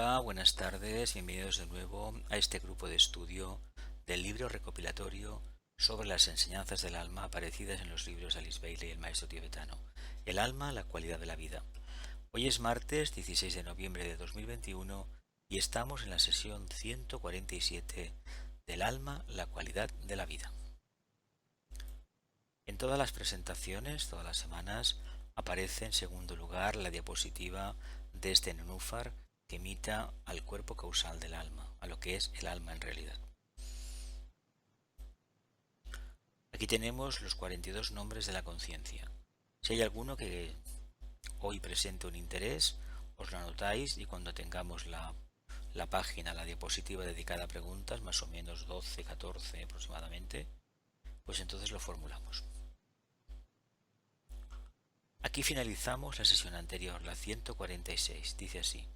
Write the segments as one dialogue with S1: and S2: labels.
S1: Hola, buenas tardes, bienvenidos de nuevo a este grupo de estudio del libro recopilatorio sobre las enseñanzas del alma aparecidas en los libros de Alice Bailey y el maestro tibetano. El alma, la cualidad de la vida. Hoy es martes 16 de noviembre de 2021 y estamos en la sesión 147 del alma, la cualidad de la vida. En todas las presentaciones, todas las semanas, aparece en segundo lugar la diapositiva de este nenúfar que imita al cuerpo causal del alma, a lo que es el alma en realidad. Aquí tenemos los 42 nombres de la conciencia. Si hay alguno que hoy presente un interés, os lo anotáis y cuando tengamos la página, la diapositiva dedicada a preguntas, más o menos 12, 14 aproximadamente, pues entonces lo formulamos. Aquí finalizamos la sesión anterior, la 146. Dice así: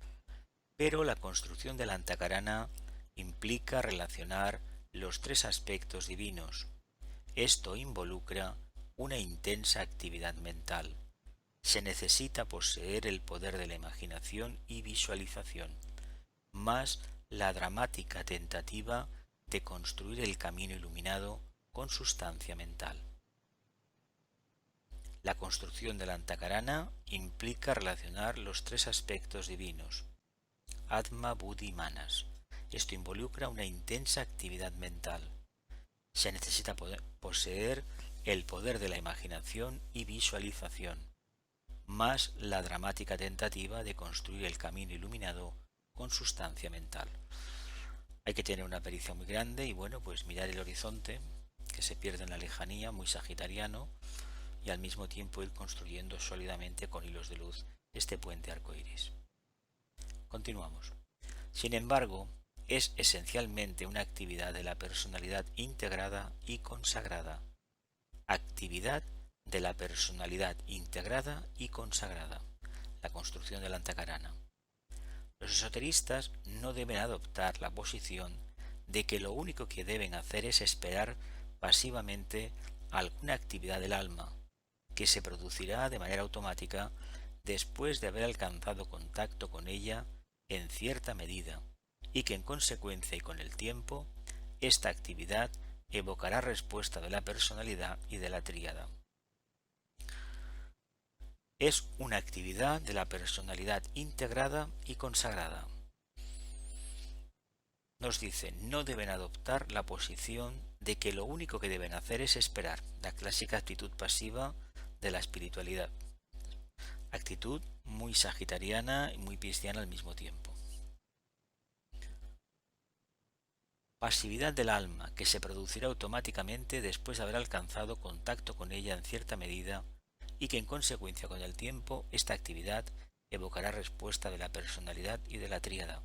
S1: pero la construcción de la Antakarana implica relacionar los tres aspectos divinos. Esto involucra una intensa actividad mental. Se necesita poseer el poder de la imaginación y visualización, más la dramática tentativa de construir el camino iluminado con sustancia mental. La construcción de la Antakarana implica relacionar los tres aspectos divinos, Atma, Buddhi y Manas. Esto involucra una intensa actividad mental. Se necesita poseer el poder de la imaginación y visualización, más la dramática tentativa de construir el camino iluminado con sustancia mental. Hay que tener una pericia muy grande y bueno, pues mirar el horizonte, que se pierde en la lejanía, muy sagitariano, y al mismo tiempo ir construyendo sólidamente con hilos de luz este puente arcoíris. Continuamos. Sin embargo, es esencialmente una actividad de la personalidad integrada y consagrada. Actividad de la personalidad integrada y consagrada. La construcción de la Antakarana. Los esoteristas no deben adoptar la posición de que lo único que deben hacer es esperar pasivamente alguna actividad del alma, que se producirá de manera automática después de haber alcanzado contacto con ella en cierta medida, y que en consecuencia y con el tiempo, esta actividad evocará respuesta de la personalidad y de la tríada. Es una actividad de la personalidad integrada y consagrada. Nos dice, no deben adoptar la posición de que lo único que deben hacer es esperar, la clásica actitud pasiva de la espiritualidad. Actitud muy sagitariana y muy pisciana al mismo tiempo. Pasividad del alma, que se producirá automáticamente después de haber alcanzado contacto con ella en cierta medida y que en consecuencia con el tiempo esta actividad evocará respuesta de la personalidad y de la tríada.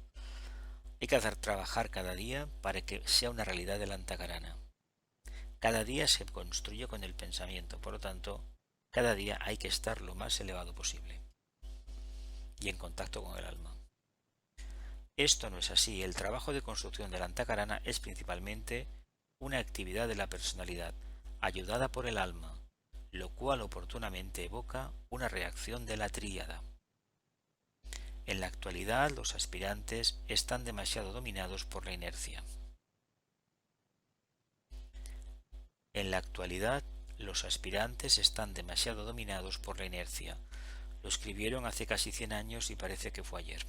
S1: Hay que hacer trabajar cada día para que sea una realidad de la Antakarana. Cada día se construye con el pensamiento, por lo tanto, cada día hay que estar lo más elevado posible y en contacto con el alma. Esto no es así. El trabajo de construcción de la Antakarana es principalmente una actividad de la personalidad, ayudada por el alma, lo cual oportunamente evoca una reacción de la tríada. En la actualidad, los aspirantes están demasiado dominados por la inercia. En la actualidad, los aspirantes están demasiado dominados por la inercia. Lo escribieron hace casi 100 años y parece que fue ayer.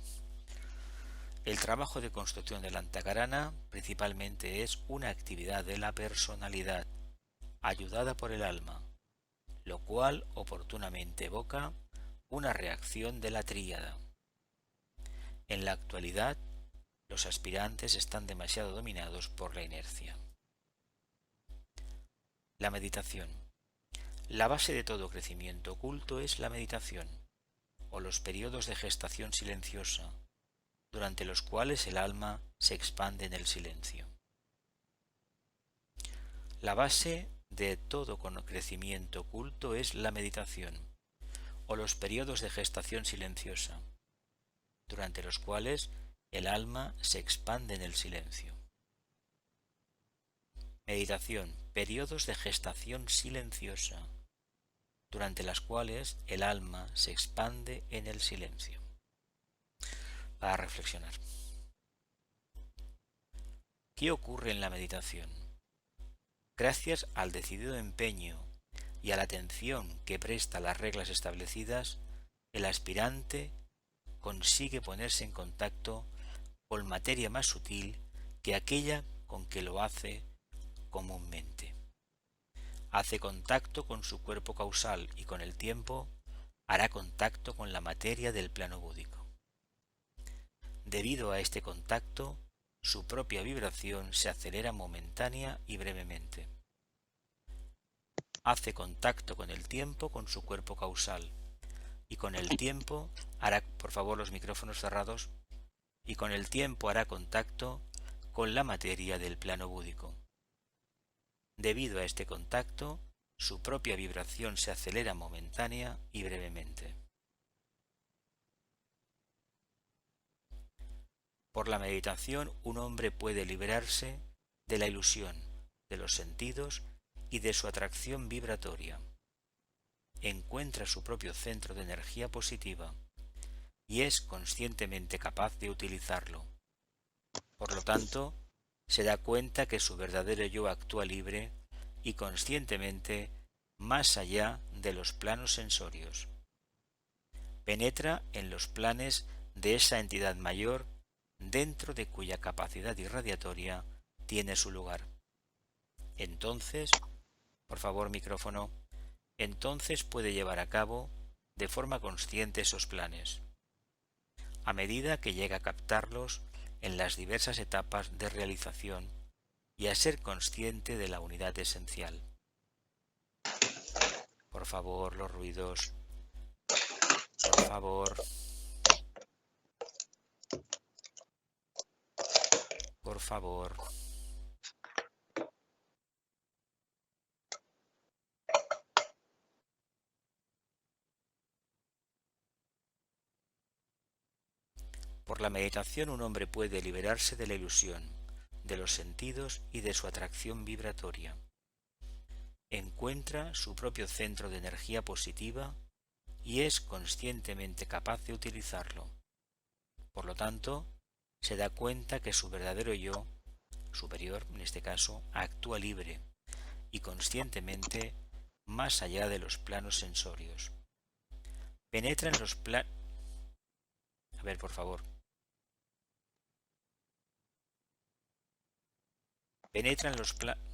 S1: El trabajo de construcción de la Antakarana principalmente es una actividad de la personalidad, ayudada por el alma, lo cual oportunamente evoca una reacción de la tríada. En la actualidad, los aspirantes están demasiado dominados por la inercia. La meditación. La base de todo crecimiento oculto es la meditación, o los periodos de gestación silenciosa, durante los cuales el alma se expande en el silencio. La base de todo crecimiento oculto es la meditación, o los periodos de gestación silenciosa, durante los cuales el alma se expande en el silencio. Meditación, periodos de gestación silenciosa, durante las cuales el alma se expande en el silencio. para reflexionar. ¿Qué ocurre en la meditación? Gracias al decidido empeño y a la atención que presta a las reglas establecidas, el aspirante consigue ponerse en contacto con materia más sutil que aquella con que lo hace comúnmente. Hace contacto con su cuerpo causal y con el tiempo hará contacto con la materia del plano búdico. Debido a este contacto, su propia vibración se acelera momentánea y brevemente. Hace contacto con el tiempo con su cuerpo causal y con el tiempo hará, por favor, los micrófonos cerrados, y con el tiempo hará contacto con la materia del plano búdico. Debido a este contacto, su propia vibración se acelera momentánea y brevemente. Por la meditación, un hombre puede liberarse de la ilusión, de los sentidos y de su atracción vibratoria. Encuentra su propio centro de energía positiva y es conscientemente capaz de utilizarlo. Por lo tanto, se da cuenta que su verdadero yo actúa libre y conscientemente más allá de los planos sensorios. Penetra en los planes de esa entidad mayor dentro de cuya capacidad irradiatoria tiene su lugar. Entonces, por favor, micrófono, entonces puede llevar a cabo de forma consciente esos planes, a medida que llega a captarlos en las diversas etapas de realización y a ser consciente de la unidad esencial. Por favor, los ruidos. Por favor. Por favor. Por la meditación un hombre puede liberarse de la ilusión, de los sentidos y de su atracción vibratoria. Encuentra su propio centro de energía positiva y es conscientemente capaz de utilizarlo. Por lo tanto, se da cuenta que su verdadero yo, superior en este caso, actúa libre y conscientemente más allá de los planos sensorios. Penetra en los planos... A ver, por favor. Penetra en los planos...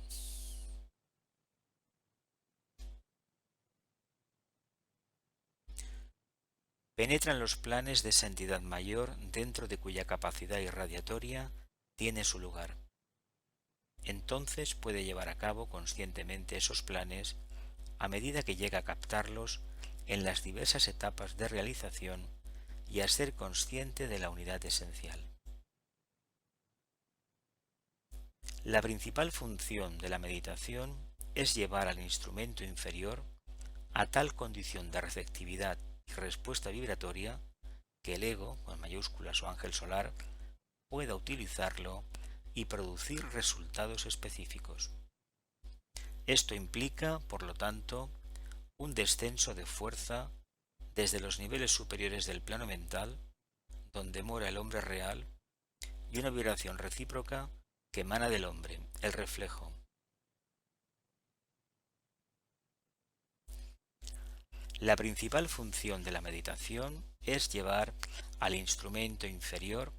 S1: Penetra en los planes de esa entidad mayor dentro de cuya capacidad irradiatoria tiene su lugar. Entonces puede llevar a cabo conscientemente esos planes a medida que llega a captarlos en las diversas etapas de realización y a ser consciente de la unidad esencial. La principal función de la meditación es llevar al instrumento inferior a tal condición de receptividad y respuesta vibratoria que el ego, con mayúsculas o ángel solar, pueda utilizarlo y producir resultados específicos. Esto implica, por lo tanto, un descenso de fuerza desde los niveles superiores del plano mental, donde mora el hombre real, y una vibración recíproca que emana del hombre, el reflejo. La principal función de la meditación es llevar al instrumento inferior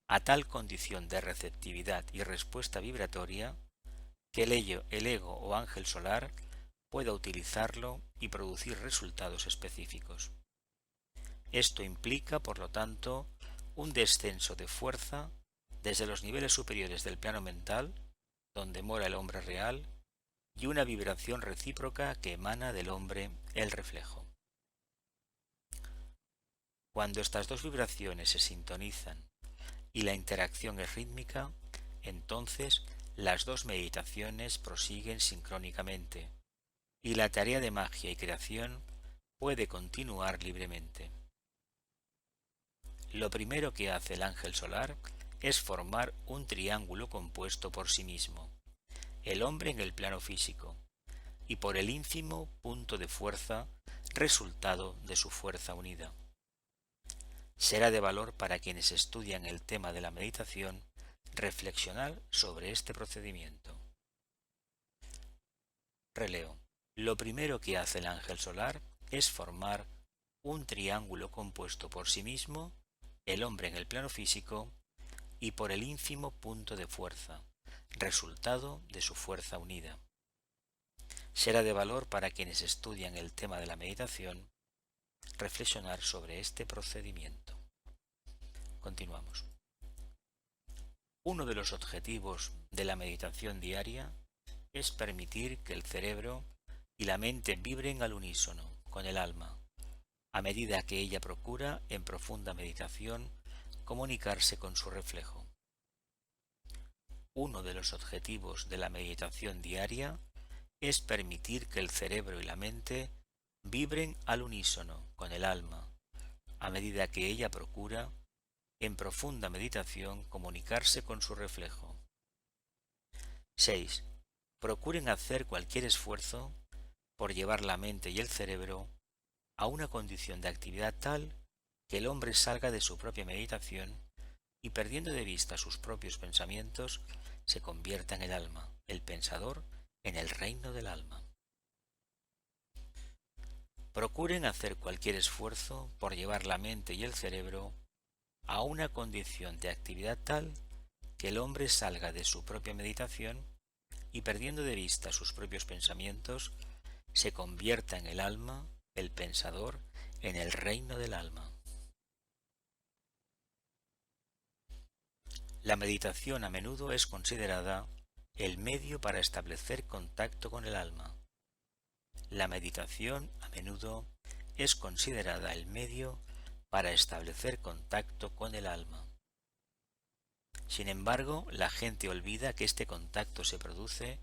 S1: a tal condición de receptividad y respuesta vibratoria que el ego o ángel solar pueda utilizarlo y producir resultados específicos. Esto implica, por lo tanto, un descenso de fuerza desde los niveles superiores del plano mental, donde mora el hombre real, y una vibración recíproca que emana del hombre, el reflejo. Cuando estas dos vibraciones se sintonizan y la interacción es rítmica, entonces las dos meditaciones prosiguen sincrónicamente y la tarea de magia y creación puede continuar libremente. Lo primero que hace el ángel solar es formar un triángulo compuesto por sí mismo, el hombre en el plano físico, y por el ínfimo punto de fuerza resultado de su fuerza unida. Será de valor para quienes estudian el tema de la meditación reflexionar sobre este procedimiento. Releo. Lo primero que hace el ángel solar es formar un triángulo compuesto por sí mismo, el hombre en el plano físico, y por el ínfimo punto de fuerza, resultado de su fuerza unida. Será de valor para quienes estudian el tema de la meditación reflexionar sobre este procedimiento. Continuamos. Uno de los objetivos de la meditación diaria es permitir que el cerebro y la mente vibren al unísono con el alma, a medida que ella procura, en profunda meditación, comunicarse con su reflejo. Uno de los objetivos de la meditación diaria es permitir que el cerebro y la mente vibren al unísono con el alma, a medida que ella procura, en profunda meditación, comunicarse con su reflejo. 6. Procuren hacer cualquier esfuerzo por llevar la mente y el cerebro a una condición de actividad tal que el hombre salga de su propia meditación y, perdiendo de vista sus propios pensamientos, se convierta en el alma, el pensador, en el reino del alma. Procuren hacer cualquier esfuerzo por llevar la mente y el cerebro a una condición de actividad tal que el hombre salga de su propia meditación y, perdiendo de vista sus propios pensamientos, se convierta en el alma, el pensador, en el reino del alma. La meditación a menudo es considerada el medio para establecer contacto con el alma. La meditación a menudo es considerada el medio para establecer contacto con el alma. Sin embargo, la gente olvida que este contacto se produce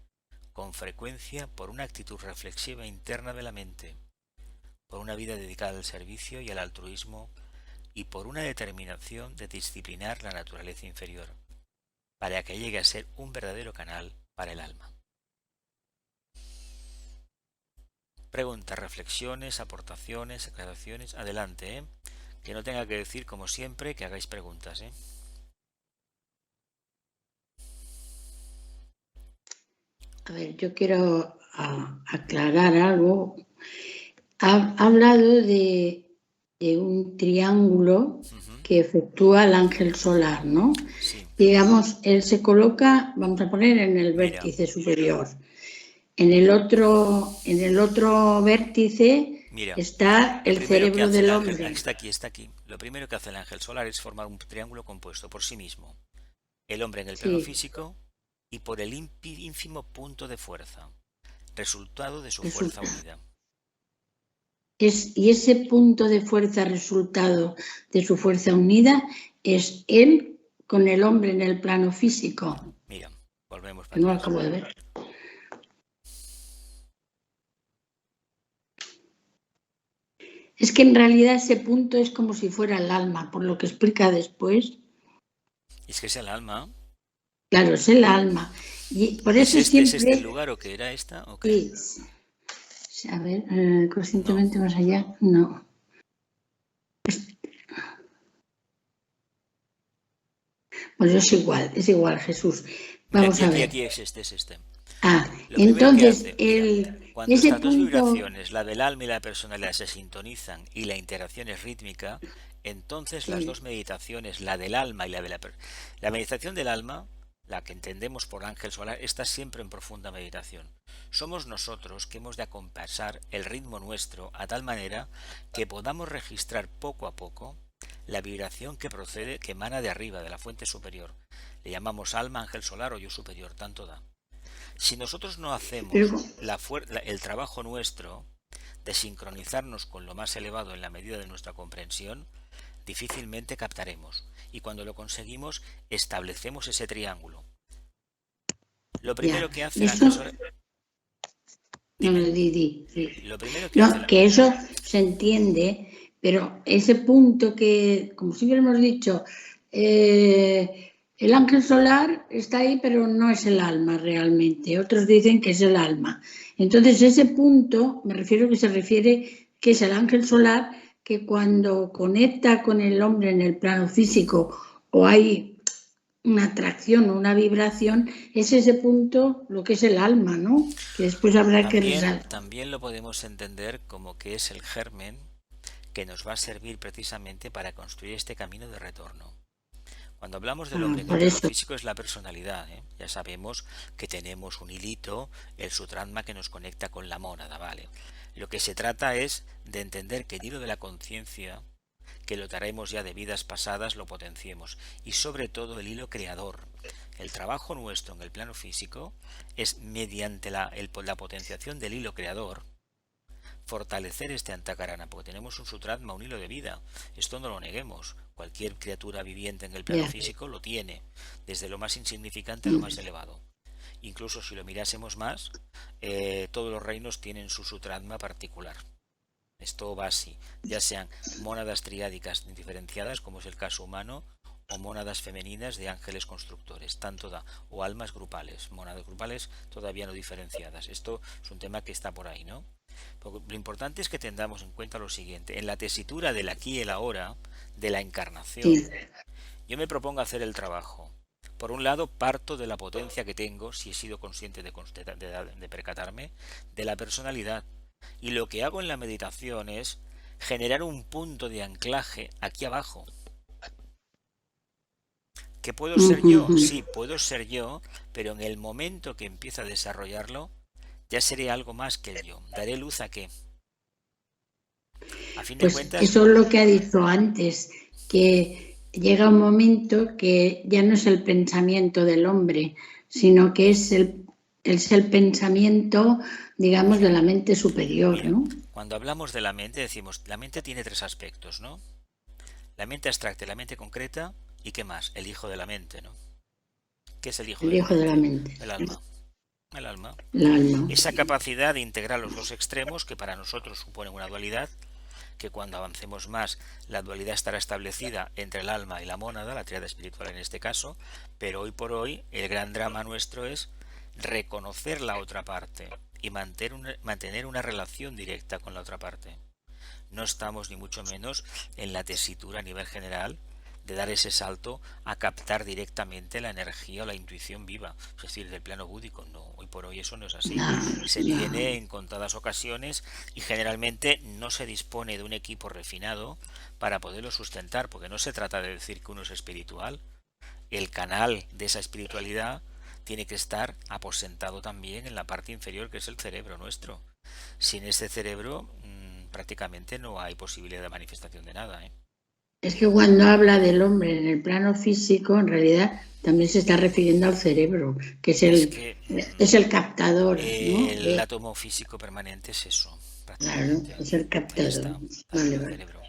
S1: con frecuencia por una actitud reflexiva interna de la mente, por una vida dedicada al servicio y al altruismo y por una determinación de disciplinar la naturaleza inferior, para que llegue a ser un verdadero canal para el alma. Preguntas, reflexiones, aportaciones, aclaraciones. Adelante, que no tenga que decir, como siempre, que hagáis preguntas.
S2: A ver, yo quiero aclarar algo. Ha hablado de un triángulo que efectúa el ángel solar, ¿no?
S1: Sí.
S2: Digamos, él se coloca, vamos a poner, en el vértice superior. En el otro vértice está el cerebro del hombre.
S1: Está aquí. Lo primero que hace el ángel solar es formar un triángulo compuesto por sí mismo, el hombre en el plano físico y por el ínfimo punto de fuerza, resultado de su fuerza unida.
S2: Y ese punto de fuerza, resultado de su fuerza unida, es él con el hombre en el plano físico.
S1: Mira, volvemos para
S2: no acabo de ver. Es que en realidad ese punto es como si fuera el alma, por lo que explica después.
S1: Es que es el alma.
S2: Claro, es el alma. Y por eso
S1: ¿Es este el lugar o qué era esta? ¿O qué?
S2: Sí. A ver, conscientemente más allá, no. Pues es igual, Jesús. Vamos a ver.
S1: Aquí es este.
S2: Entonces,
S1: cuando
S2: ese
S1: estas dos
S2: punto...
S1: vibraciones, la del alma y la personalidad, se sintonizan y la interacción es rítmica, entonces las dos meditaciones, la del alma y la de la meditación del alma, la que entendemos por ángel solar, está siempre en profunda meditación. Somos nosotros que hemos de acompasar el ritmo nuestro a tal manera que podamos registrar poco a poco la vibración que procede, que emana de arriba, de la fuente superior. Le llamamos alma, ángel solar o yo superior, tanto da. Si nosotros no hacemos el trabajo nuestro de sincronizarnos con lo más elevado en la medida de nuestra comprensión, difícilmente captaremos. Y cuando lo conseguimos, establecemos ese triángulo. Lo primero que hace
S2: que eso se entiende, pero ese punto que, como siempre hemos dicho, el ángel solar está ahí, pero no es el alma realmente. Otros dicen que es el alma. Entonces, ese punto, me refiero que se refiere que es el ángel solar que cuando conecta con el hombre en el plano físico o hay una atracción o una vibración, es ese punto lo que es el alma, ¿no? Que después habrá que resaltar.
S1: También lo podemos entender como que es el germen que nos va a servir precisamente para construir este camino de retorno. Cuando hablamos del hombre en el plano físico es la personalidad, ¿eh? Ya sabemos que tenemos un hilito, el sutratma, que nos conecta con la mónada, ¿vale? Lo que se trata es de entender que el hilo de la conciencia, que lo traemos ya de vidas pasadas, lo potenciemos. Y sobre todo el hilo creador. El trabajo nuestro en el plano físico es mediante la potenciación del hilo creador, fortalecer este antakarana, porque tenemos un sutratma, un hilo de vida. Esto no lo neguemos. Cualquier criatura viviente en el plano físico lo tiene, desde lo más insignificante a lo más elevado. Incluso si lo mirásemos más, todos los reinos tienen su sutratma particular. Esto va así, ya sean mónadas triádicas diferenciadas, como es el caso humano, o mónadas femeninas de ángeles constructores, tanto o almas grupales, mónadas grupales todavía no diferenciadas. Esto es un tema que está por ahí, ¿no? Porque lo importante es que tengamos en cuenta lo siguiente: en la tesitura del aquí y el ahora, de la encarnación, yo me propongo hacer el trabajo. Por un lado, parto de la potencia que tengo, si he sido consciente de percatarme, de la personalidad. Y lo que hago en la meditación es generar un punto de anclaje aquí abajo. ¿Que puedo ser yo? Sí, puedo ser yo, pero en el momento que empiece a desarrollarlo, ya seré algo más que el yo. ¿Daré luz a qué? A fin de cuentas...
S2: Eso es lo que ha dicho antes, que llega un momento que ya no es el pensamiento del hombre, sino que es el pensamiento, digamos, de la mente superior.
S1: Mira,
S2: ¿no?
S1: Cuando hablamos de la mente, decimos, la mente tiene tres aspectos, ¿no? La mente abstracta, la mente concreta, ¿y qué más? El hijo de la mente, ¿no? ¿Qué es el hijo de la mente? El alma. El alma. Esa capacidad de integrar los dos extremos, que para nosotros suponen una dualidad, que cuando avancemos más la dualidad estará establecida entre el alma y la mónada, la tríada espiritual en este caso, pero hoy por hoy el gran drama nuestro es reconocer la otra parte y mantener una relación directa con la otra parte. No estamos ni mucho menos en la tesitura a nivel general de dar ese salto a captar directamente la energía o la intuición viva, es decir, del plano búdico. No, hoy por hoy eso no es así. Se tiene en contadas ocasiones y generalmente no se dispone de un equipo refinado para poderlo sustentar, porque no se trata de decir que uno es espiritual. El canal de esa espiritualidad tiene que estar aposentado también en la parte inferior, que es el cerebro nuestro. Sin ese cerebro prácticamente no hay posibilidad de manifestación de nada, ¿eh?
S2: Es que cuando habla del hombre en el plano físico, en realidad también se está refiriendo al cerebro, que es el captador.
S1: El átomo físico permanente es eso.
S2: Claro, es el captador.
S1: El cerebro,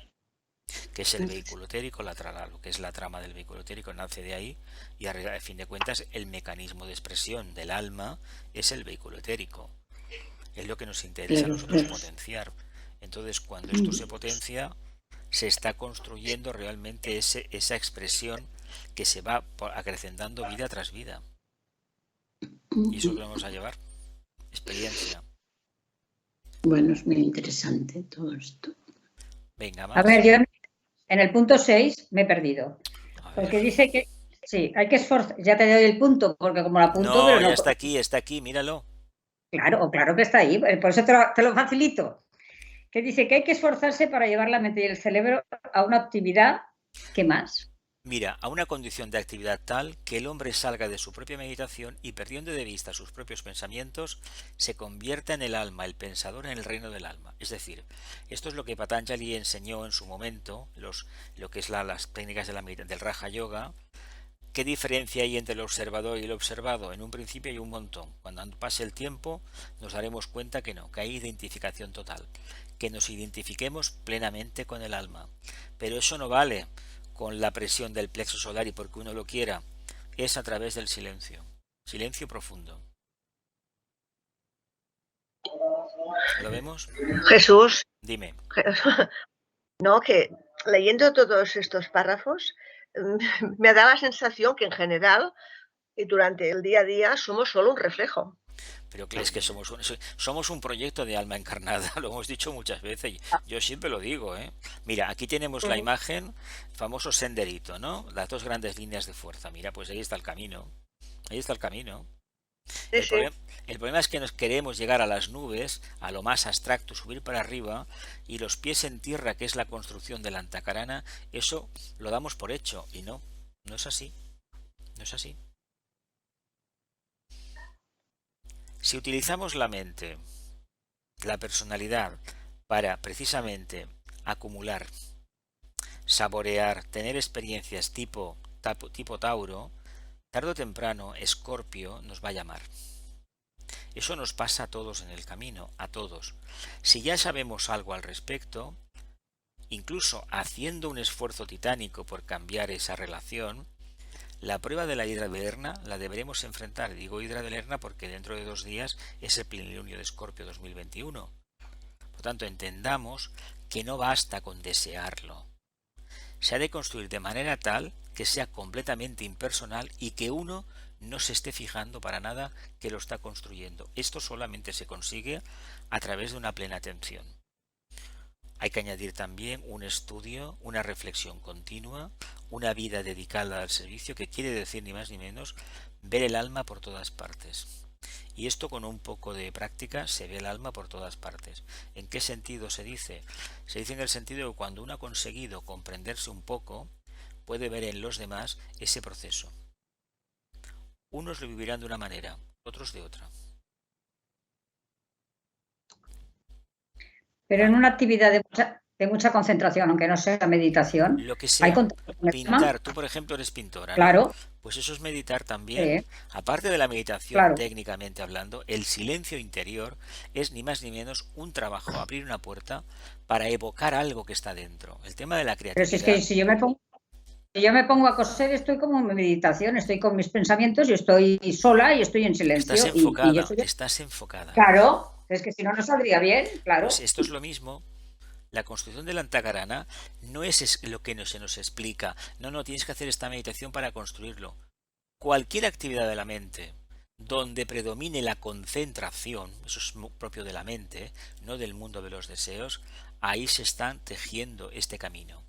S1: que es el vehículo etérico, lo que es la trama del vehículo etérico nace de ahí, y a fin de cuentas el mecanismo de expresión del alma es el vehículo etérico. Es lo que nos interesa a nosotros potenciar. Entonces, cuando esto se potencia, se está construyendo realmente esa expresión que se va acrecentando vida tras vida. Y eso que vamos a llevar, experiencia.
S2: Bueno, es muy interesante todo esto.
S1: Venga,
S3: a ver, yo en el punto 6 me he perdido. Porque dice que sí, hay que esforzar. Ya te doy el punto, porque como lo apunto...
S1: No, pero ya está aquí, míralo.
S3: Claro que está ahí, por eso te lo facilito. Que dice que hay que esforzarse para llevar la mente y el cerebro a una actividad, ¿qué más?
S1: Mira, a una condición de actividad tal que el hombre salga de su propia meditación y, perdiendo de vista sus propios pensamientos, se convierta en el alma, el pensador en el reino del alma. Es decir, esto es lo que Patanjali enseñó en su momento, lo que es las técnicas del Raja Yoga. ¿Qué diferencia hay entre el observador y el observado? En un principio hay un montón. Cuando pase el tiempo nos daremos cuenta que no, que hay identificación total, que nos identifiquemos plenamente con el alma. Pero eso no vale con la presión del plexo solar y porque uno lo quiera, es a través del silencio profundo. ¿Lo vemos?
S4: Jesús,
S1: dime.
S4: No, que leyendo todos estos párrafos me da la sensación que en general y durante el día a día somos solo un reflejo.
S1: Pero es que somos un proyecto de alma encarnada, lo hemos dicho muchas veces, yo siempre lo digo, ¿eh? Mira, aquí tenemos la imagen, famoso senderito, ¿no? Las dos grandes líneas de fuerza, mira, pues ahí está el camino, ahí está el camino.
S4: Sí,
S1: El
S4: sí.
S1: problema es que nos queremos llegar a las nubes, a lo más abstracto, subir para arriba, y los pies en tierra, que es la construcción de la Antacarana, eso lo damos por hecho, y no, no es así, no es así. Si utilizamos la mente, la personalidad, para precisamente acumular, saborear, tener experiencias tipo Tauro, tarde o temprano Escorpio nos va a llamar. Eso nos pasa a todos en el camino, a todos. Si ya sabemos algo al respecto, incluso haciendo un esfuerzo titánico por cambiar esa relación, la prueba de la hidra de Lerna la deberemos enfrentar. Digo hidra de Lerna porque dentro de 2 días es el plenilunio de Escorpio 2021. Por tanto, entendamos que no basta con desearlo. Se ha de construir de manera tal que sea completamente impersonal y que uno no se esté fijando para nada que lo está construyendo. Esto solamente se consigue a través de una plena atención. Hay que añadir también un estudio, una reflexión continua, una vida dedicada al servicio, que quiere decir ni más ni menos ver el alma por todas partes. Y esto con un poco de práctica se ve el alma por todas partes. ¿En qué sentido se dice? Se dice en el sentido de que cuando uno ha conseguido comprenderse un poco, puede ver en los demás ese proceso. Unos lo vivirán de una manera, otros de otra.
S3: Pero en una actividad de mucha concentración, aunque no sea meditación,
S1: Lo que
S3: hay
S1: sea,
S3: contacto con el alma.
S1: pintar, tú por ejemplo eres pintora, ¿no?
S3: Claro,
S1: Pues eso es meditar también. Aparte de la meditación
S3: claro.
S1: técnicamente hablando, el silencio interior es ni más ni menos un trabajo, abrir una puerta para evocar algo que está dentro. El tema de la
S3: Pero
S1: creatividad.
S3: si es que si yo me pongo a coser, estoy como en meditación, estoy con mis pensamientos, yo estoy sola y estoy en silencio.
S1: Estás enfocada,
S3: y yo soy...
S1: estás enfocada.
S3: Claro, es que si no, no saldría bien, claro.
S1: Pues esto es lo mismo. La construcción de la Antacarana no es lo que se nos explica. No, tienes que hacer esta meditación para construirlo. Cualquier actividad de la mente donde predomine la concentración, eso es propio de la mente, no del mundo de los deseos, ahí se está tejiendo este camino.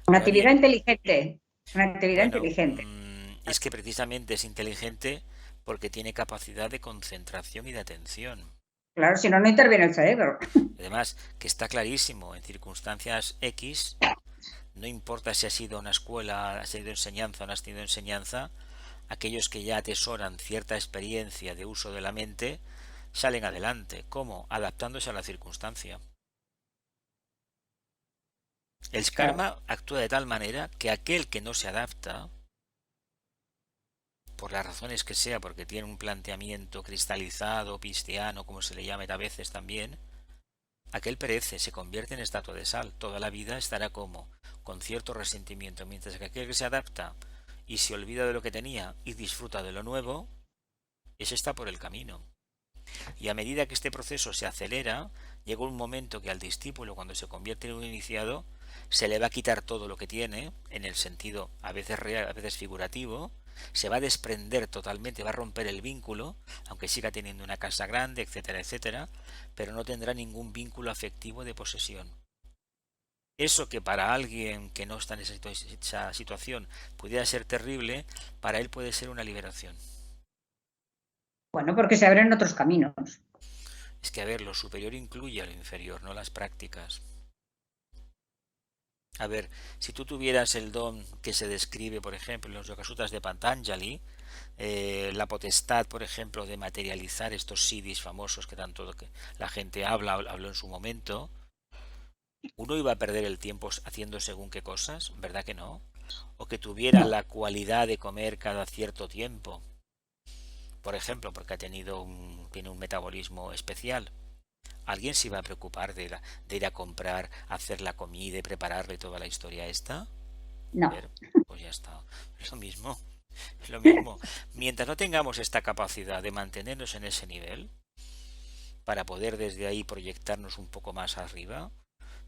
S3: Una actividad inteligente. Una actividad
S1: Bueno,
S3: inteligente.
S1: es que precisamente es inteligente porque tiene capacidad de concentración y de atención.
S3: Claro, si no, no interviene el cerebro.
S1: Además, que está clarísimo, en circunstancias X, no importa si has ido a una escuela, has tenido enseñanza o no has tenido enseñanza, aquellos que ya atesoran cierta experiencia de uso de la mente salen adelante. ¿Cómo? Adaptándose a la circunstancia. El karma actúa de tal manera que aquel que no se adapta, por las razones que sea, porque tiene un planteamiento cristalizado, pistiano, como se le llame a veces también, aquel perece, se convierte en estatua de sal. Toda la vida estará como, con cierto resentimiento, mientras que aquel que se adapta y se olvida de lo que tenía y disfruta de lo nuevo, ese está por el camino. Y a medida que este proceso se acelera, llega un momento que al discípulo, cuando se convierte en un iniciado, se le va a quitar todo lo que tiene, en el sentido a veces real, a veces figurativo, se va a desprender totalmente, va a romper el vínculo, aunque siga teniendo una casa grande, etcétera, etcétera, pero no tendrá ningún vínculo afectivo de posesión. Eso que para alguien que no está en esa situación pudiera ser terrible, para él puede ser una liberación.
S3: Bueno, porque se abren otros caminos.
S1: Es que, a ver, lo superior incluye a lo inferior, no las prácticas. A ver, si tú tuvieras el don que se describe, por ejemplo, en los Yogasutras de Patanjali, la potestad, por ejemplo, de materializar estos siddhis famosos que tanto la gente habló en su momento, uno iba a perder el tiempo haciendo según qué cosas, ¿verdad que no? O que tuviera la cualidad de comer cada cierto tiempo, por ejemplo, porque tiene un metabolismo especial. ¿Alguien se iba a preocupar de ir a comprar, hacer la comida y prepararle toda la historia esta?
S3: No.
S1: Pero, pues ya está. Es lo mismo. Es lo mismo. Mientras no tengamos esta capacidad de mantenernos en ese nivel, para poder desde ahí proyectarnos un poco más arriba,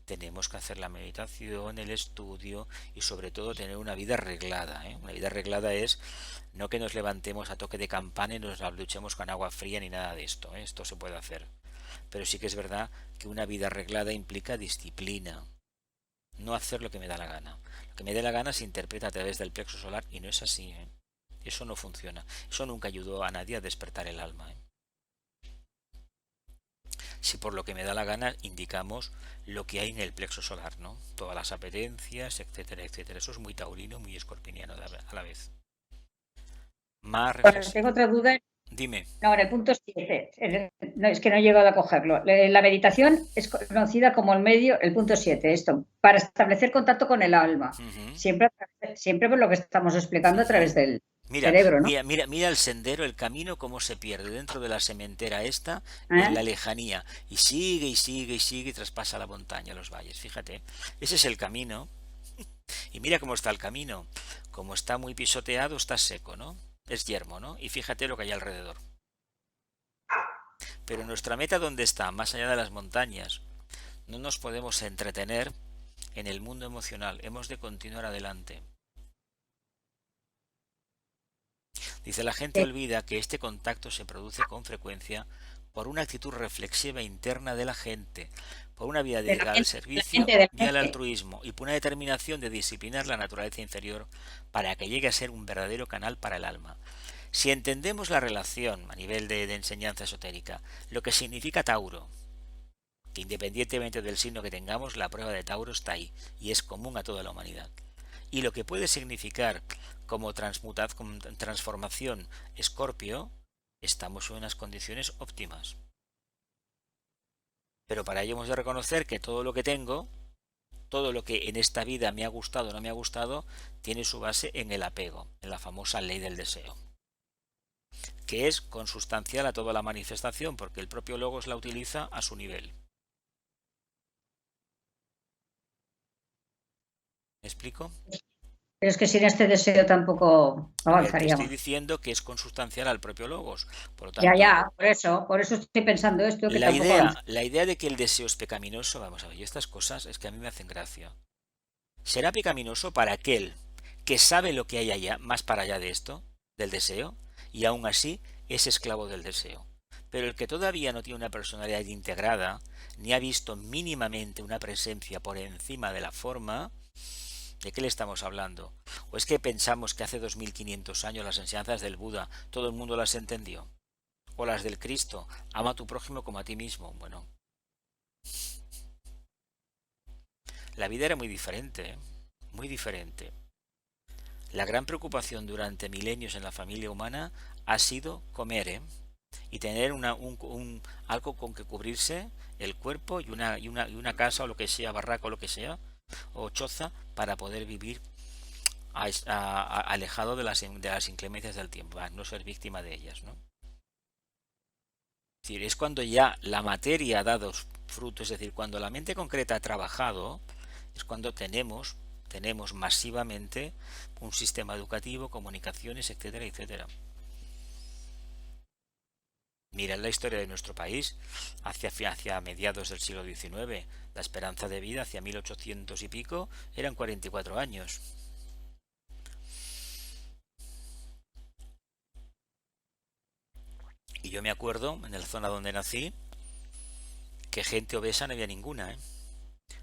S1: tenemos que hacer la meditación, el estudio y sobre todo tener una vida arreglada, ¿eh? Una vida arreglada es no que nos levantemos a toque de campana y nos la duchemos con agua fría ni nada de esto, ¿eh? Esto se puede hacer. Pero sí que es verdad que una vida arreglada implica disciplina. No hacer lo que me da la gana. Lo que me dé la gana se interpreta a través del plexo solar y no es así, ¿eh? Eso no funciona. Eso nunca ayudó a nadie a despertar el alma, ¿eh? Si por lo que me da la gana indicamos lo que hay en el plexo solar, ¿no? Todas las apetencias, etcétera, etcétera. Eso es muy taurino, muy escorpiniano a la vez. Más
S3: Bueno,
S1: reflexión.
S3: tengo otra duda.
S1: Dime.
S3: No, en el punto 7. No, es que no he llegado a cogerlo. La meditación es conocida como el medio, el punto 7, esto, para establecer contacto con el alma. Siempre por lo que estamos explicando a través del cerebro, ¿no?
S1: Mira el sendero, el camino, cómo se pierde dentro de la sementera esta, en la lejanía, y sigue y sigue y sigue y traspasa la montaña, los valles. Fíjate, ese es el camino. Y mira cómo está el camino. Como está muy pisoteado, está seco, ¿no? Es yermo, ¿no? Y fíjate lo que hay alrededor. Pero nuestra meta, ¿dónde está? Más allá de las montañas. No nos podemos entretener en el mundo emocional. Hemos de continuar adelante. Dice, la gente olvida que este contacto se produce con frecuencia por una actitud reflexiva interna de la gente, por una vida dedicada al servicio y al altruismo, y por una determinación de disciplinar la naturaleza inferior para que llegue a ser un verdadero canal para el alma. Si entendemos la relación a nivel de enseñanza esotérica, lo que significa Tauro, que independientemente del signo que tengamos, la prueba de Tauro está ahí y es común a toda la humanidad. Y lo que puede significar como transformación Escorpio, estamos en unas condiciones óptimas. Pero para ello hemos de reconocer que todo lo que tengo, todo lo que en esta vida me ha gustado o no me ha gustado, tiene su base en el apego, en la famosa ley del deseo, que es consustancial a toda la manifestación, porque el propio Logos la utiliza a su nivel. ¿Me explico?
S3: Pero es que sin este deseo tampoco avanzaríamos.
S1: Te estoy diciendo que es consustancial al propio Logos. Por lo tanto,
S3: por eso estoy pensando esto. Que
S1: la idea de que el deseo es pecaminoso, vamos a ver, y estas cosas es que a mí me hacen gracia. ¿Será pecaminoso para aquel que sabe lo que hay allá, más para allá de esto, del deseo, y aún así es esclavo del deseo? Pero el que todavía no tiene una personalidad integrada, ni ha visto mínimamente una presencia por encima de la forma, ¿de qué le estamos hablando? ¿O es que pensamos que hace 2500 años las enseñanzas del Buda todo el mundo las entendió? ¿O las del Cristo? Ama a tu prójimo como a ti mismo. Bueno, la vida era muy diferente, ¿eh? Muy diferente. La gran preocupación durante milenios en la familia humana ha sido comer, ¿eh? Y tener algo con que cubrirse el cuerpo y una casa o lo que sea, barraca o lo que sea, o choza, para poder vivir alejado de las inclemencias del tiempo, no ser víctima de ellas, ¿no? Es decir, es cuando ya la materia ha dado frutos, es decir, cuando la mente concreta ha trabajado, es cuando tenemos masivamente un sistema educativo, comunicaciones, etcétera, etcétera. Mirad la historia de nuestro país hacia mediados del siglo XIX. La esperanza de vida hacia 1800 y pico eran 44 años. Y yo me acuerdo, en la zona donde nací, que gente obesa no había ninguna, ¿eh?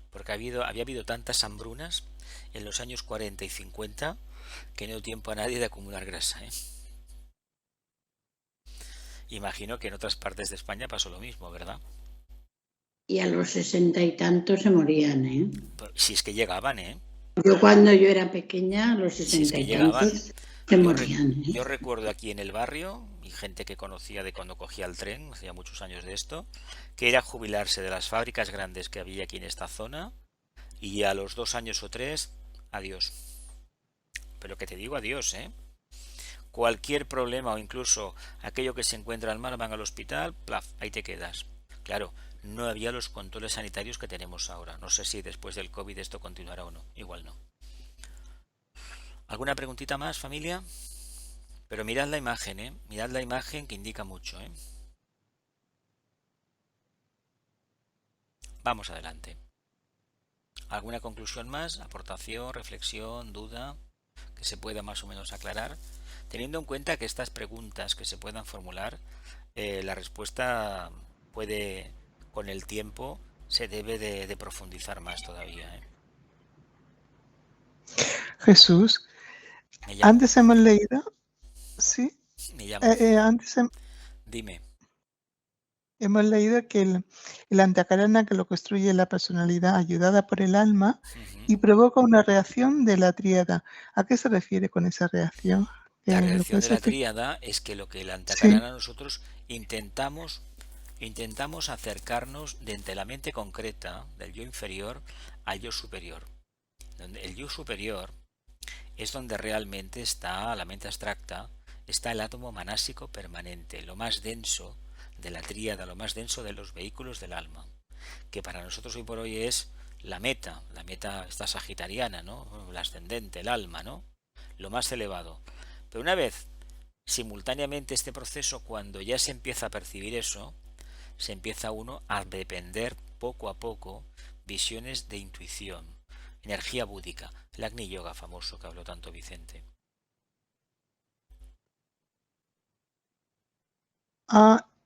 S1: Porque había habido tantas hambrunas en los años 40 y 50 que no dio tiempo a nadie de acumular grasa, ¿eh? Imagino que en otras partes de España pasó lo mismo, ¿verdad?
S2: Y a los 60 y tantos se morían, ¿eh?
S1: Si es que llegaban, ¿eh?
S2: Yo cuando yo era pequeña, a los 60
S1: si es que
S2: y
S1: llegaban,
S2: tantos se morían, ¿eh?
S1: Yo recuerdo aquí en el barrio, y gente que conocía de cuando cogía el tren, hacía muchos años de esto, que era jubilarse de las fábricas grandes que había aquí en esta zona, y a los 2 años o 3, adiós. Pero que te digo adiós, ¿eh? Cualquier problema o incluso aquello que se encuentra al mal, van al hospital, plaf, ahí te quedas. Claro, no había los controles sanitarios que tenemos ahora. No sé si después del COVID esto continuará o no. Igual no. ¿Alguna preguntita más, familia? Pero mirad la imagen, ¿eh? Mirad la imagen que indica mucho, ¿eh? Vamos adelante. ¿Alguna conclusión más? ¿Aportación, reflexión, duda que se pueda más o menos aclarar? Teniendo en cuenta que estas preguntas que se puedan formular, la respuesta puede, con el tiempo, se debe de profundizar más todavía, ¿eh?
S5: Jesús,
S1: Me llamo,
S5: antes hemos leído, sí,
S1: me llamo.
S5: antes
S1: Dime.
S5: hemos leído que el antakarana que lo construye la personalidad ayudada por el alma y provoca una reacción de la tríada. ¿A qué se refiere con esa reacción?
S1: La
S5: ¿Lo
S1: reacción
S5: puedes
S1: de la
S5: explicar?
S1: tríada es que lo que el
S5: Sí.
S1: antakarana nosotros intentamos acercarnos desde la mente concreta del yo inferior al yo superior. Donde el yo superior es donde realmente está la mente abstracta, está el átomo manásico permanente, lo más denso de la tríada, lo más denso de los vehículos del alma, que para nosotros hoy por hoy es la meta esta sagitariana, ¿no? La ascendente, el alma, ¿no? Lo más elevado. Pero una vez simultáneamente este proceso, cuando ya se empieza a percibir eso, se empieza uno a depender poco a poco visiones de intuición, energía búdica, el Agni Yoga famoso que habló tanto Vicente.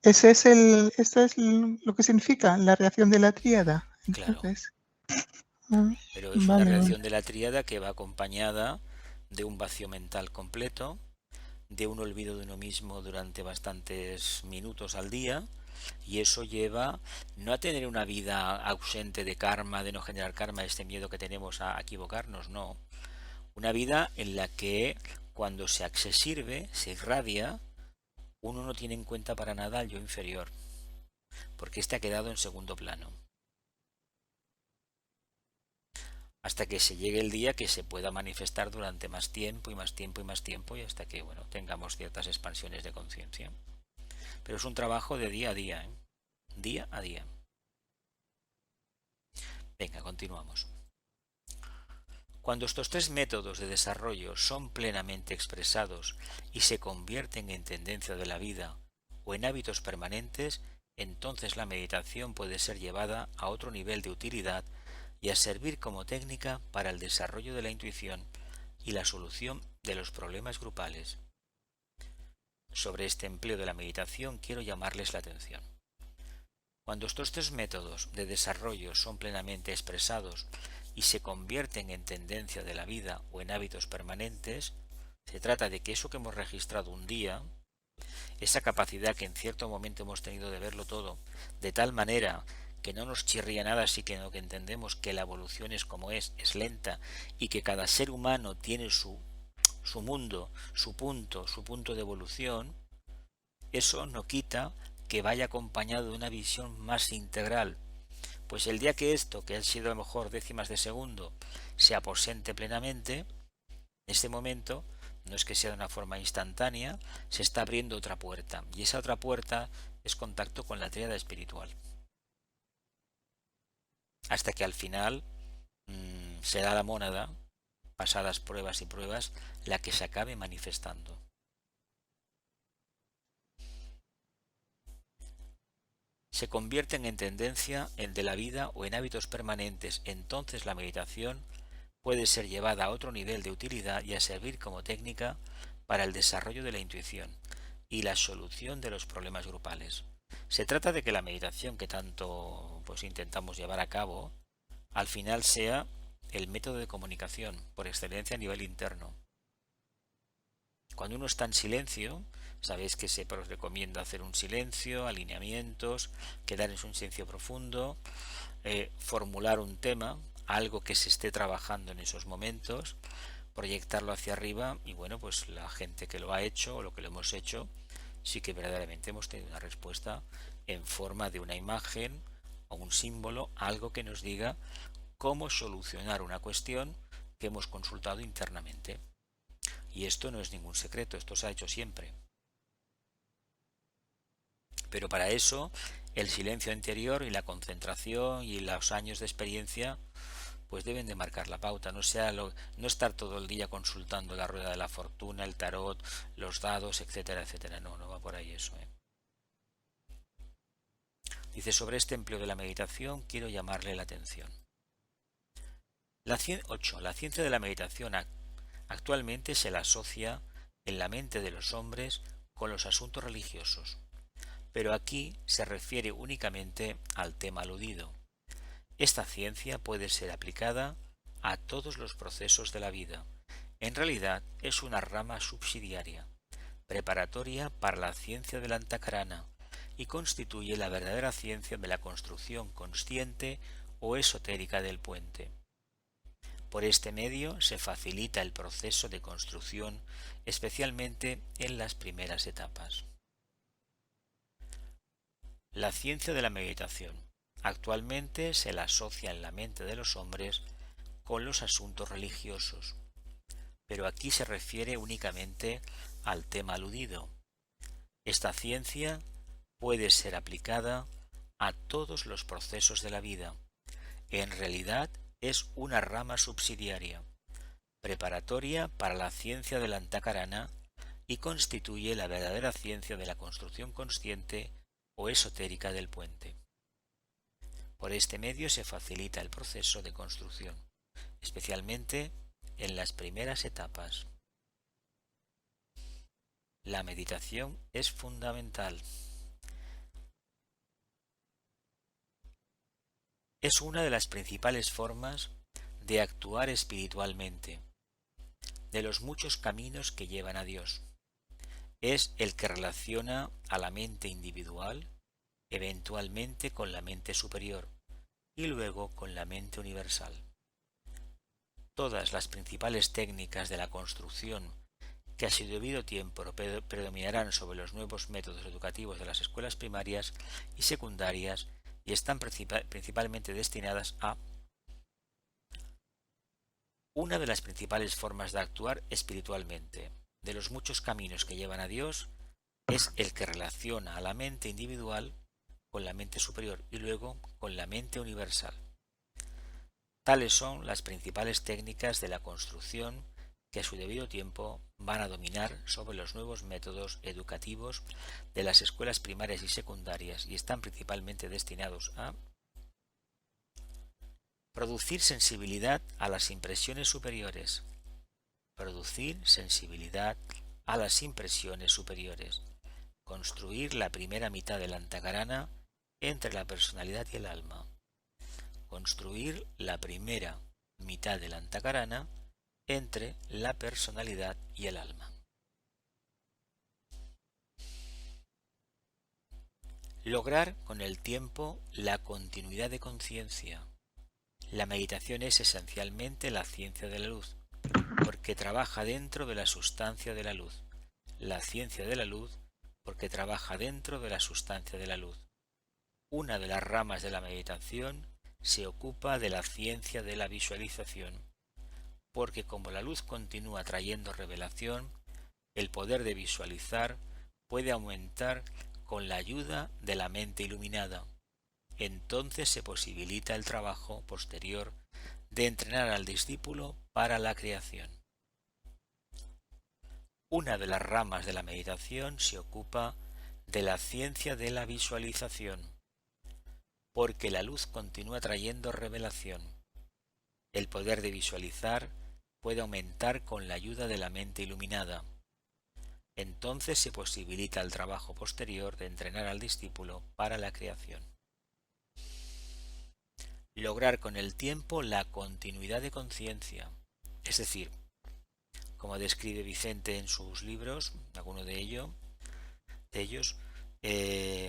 S5: Eso es lo que significa la reacción de la tríada.
S1: Claro.
S5: Entonces,
S1: Pero es una reacción de la tríada que va acompañada de un vacío mental completo, de un olvido de uno mismo durante bastantes minutos al día, y eso lleva no a tener una vida ausente de karma, de no generar karma, este miedo que tenemos a equivocarnos, no. Una vida en la que cuando se sirve, se irradia, uno no tiene en cuenta para nada al yo inferior, porque este ha quedado en segundo plano. Hasta que se llegue el día que se pueda manifestar durante más tiempo y más tiempo y más tiempo, y hasta que tengamos ciertas expansiones de conciencia. Pero es un trabajo de día a día, ¿eh? Día a día. Venga, continuamos. Cuando estos tres métodos de desarrollo son plenamente expresados y se convierten en tendencia de la vida o en hábitos permanentes, entonces la meditación puede ser llevada a otro nivel de utilidad y a servir como técnica para el desarrollo de la intuición y la solución de los problemas grupales. Sobre este empleo de la meditación quiero llamarles la atención. Cuando estos tres métodos de desarrollo son plenamente expresados y se convierten en tendencia de la vida o en hábitos permanentes, se trata de que eso que hemos registrado un día, esa capacidad que en cierto momento hemos tenido de verlo todo, de tal manera que no nos chirría nada, así que no, que entendemos que la evolución es como es lenta, y que cada ser humano tiene su mundo, su punto de evolución, eso no quita que vaya acompañado de una visión más integral. Pues el día que esto, que ha sido a lo mejor décimas de segundo, se aposente plenamente, en este momento, no es que sea de una forma instantánea, se está abriendo otra puerta, y esa otra puerta es contacto con la tríada espiritual. Hasta que al final será la mónada, pasadas pruebas y pruebas, la que se acabe manifestando. Se convierten en tendencia de la vida o en hábitos permanentes, entonces la meditación puede ser llevada a otro nivel de utilidad y a servir como técnica para el desarrollo de la intuición y la solución de los problemas grupales. Se trata de que la meditación que tanto intentamos llevar a cabo al final sea el método de comunicación por excelencia a nivel interno. Cuando uno está en silencio, sabéis que se recomienda hacer un silencio, alineamientos, quedar en un silencio profundo, formular un tema, algo que se esté trabajando en esos momentos, proyectarlo hacia arriba, y pues la gente que lo ha hecho o lo que lo hemos hecho, sí que verdaderamente hemos tenido una respuesta en forma de una imagen o un símbolo, algo que nos diga cómo solucionar una cuestión que hemos consultado internamente. Y esto no es ningún secreto, esto se ha hecho siempre. Pero para eso, el silencio interior y la concentración y los años de experiencia pues deben de marcar la pauta, no estar todo el día consultando la rueda de la fortuna, el tarot, los dados, etcétera, etcétera. No va por ahí eso. Dice, sobre este empleo de la meditación quiero llamarle la atención. 8. La ciencia de la meditación actualmente se la asocia en la mente de los hombres con los asuntos religiosos, pero aquí se refiere únicamente al tema aludido. Esta ciencia puede ser aplicada a todos los procesos de la vida. En realidad es una rama subsidiaria, preparatoria para la ciencia del Antakarana, y constituye la verdadera ciencia de la construcción consciente o esotérica del puente. Por este medio se facilita el proceso de construcción, especialmente en las primeras etapas. La ciencia de la meditación. Actualmente se la asocia en la mente de los hombres con los asuntos religiosos, pero aquí se refiere únicamente al tema aludido. Esta ciencia puede ser aplicada a todos los procesos de la vida. En realidad es una rama subsidiaria, preparatoria para la ciencia del Antakarana, y constituye la verdadera ciencia de la construcción consciente o esotérica del puente. Por este medio se facilita el proceso de construcción, especialmente en las primeras etapas. La meditación es fundamental. Es una de las principales formas de actuar espiritualmente, de los muchos caminos que llevan a Dios. Es el que relaciona a la mente individual, eventualmente con la mente superior y luego con la mente universal. Todas las principales técnicas de la construcción que a su debido tiempo predominarán sobre los nuevos métodos educativos de las escuelas primarias y secundarias y están principalmente destinadas a una de las principales formas de actuar espiritualmente, de los muchos caminos que llevan a Dios, es el que relaciona a la mente individual con la mente superior y luego con la mente universal. Tales son las principales técnicas de la construcción que a su debido tiempo van a dominar sobre los nuevos métodos educativos de las escuelas primarias y secundarias y están principalmente destinados a producir sensibilidad a las impresiones superiores. Producir sensibilidad a las impresiones superiores. Construir la primera mitad del Antakarana entre la personalidad y el alma. Construir la primera mitad del Antakarana entre la personalidad y el alma. Lograr con el tiempo la continuidad de conciencia. La meditación es esencialmente la ciencia de la luz, porque trabaja dentro de la sustancia de la luz. La ciencia de la luz, porque trabaja dentro de la sustancia de la luz. Una de las ramas de la meditación se ocupa de la ciencia de la visualización, porque como la luz continúa trayendo revelación, el poder de visualizar puede aumentar con la ayuda de la mente iluminada. Entonces se posibilita el trabajo posterior de entrenar al discípulo para la creación. Una de las ramas de la meditación se ocupa de la ciencia de la visualización, porque la luz continúa trayendo revelación. El poder de visualizar puede aumentar con la ayuda de la mente iluminada. Entonces se posibilita el trabajo posterior de entrenar al discípulo para la creación. Lograr con el tiempo la continuidad de conciencia, es decir, como describe Vicente en sus libros, alguno de ellos,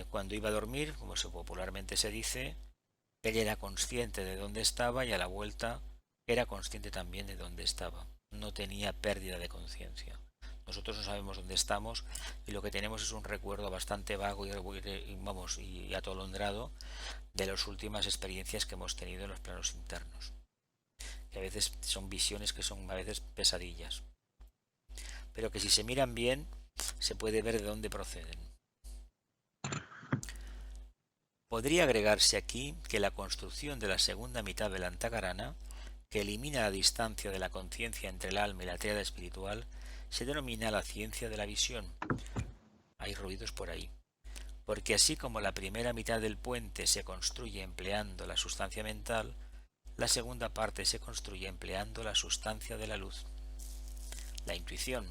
S1: cuando iba a dormir, como popularmente se dice, él era consciente de dónde estaba y a la vuelta era consciente también de dónde estaba. No tenía pérdida de conciencia. Nosotros no sabemos dónde estamos y lo que tenemos es un recuerdo bastante vago y atolondrado de las últimas experiencias que hemos tenido en los planos internos. Que a veces son visiones que son a veces pesadillas. Pero que si se miran bien, se puede ver de dónde proceden. Podría agregarse aquí que la construcción de la segunda mitad del Antakarana, que elimina la distancia de la conciencia entre el alma y la tríada espiritual, se denomina la ciencia de la visión. Hay ruidos por ahí. Porque así como la primera mitad del puente se construye empleando la sustancia mental, La segunda parte se construye empleando la sustancia de la luz, la intuición.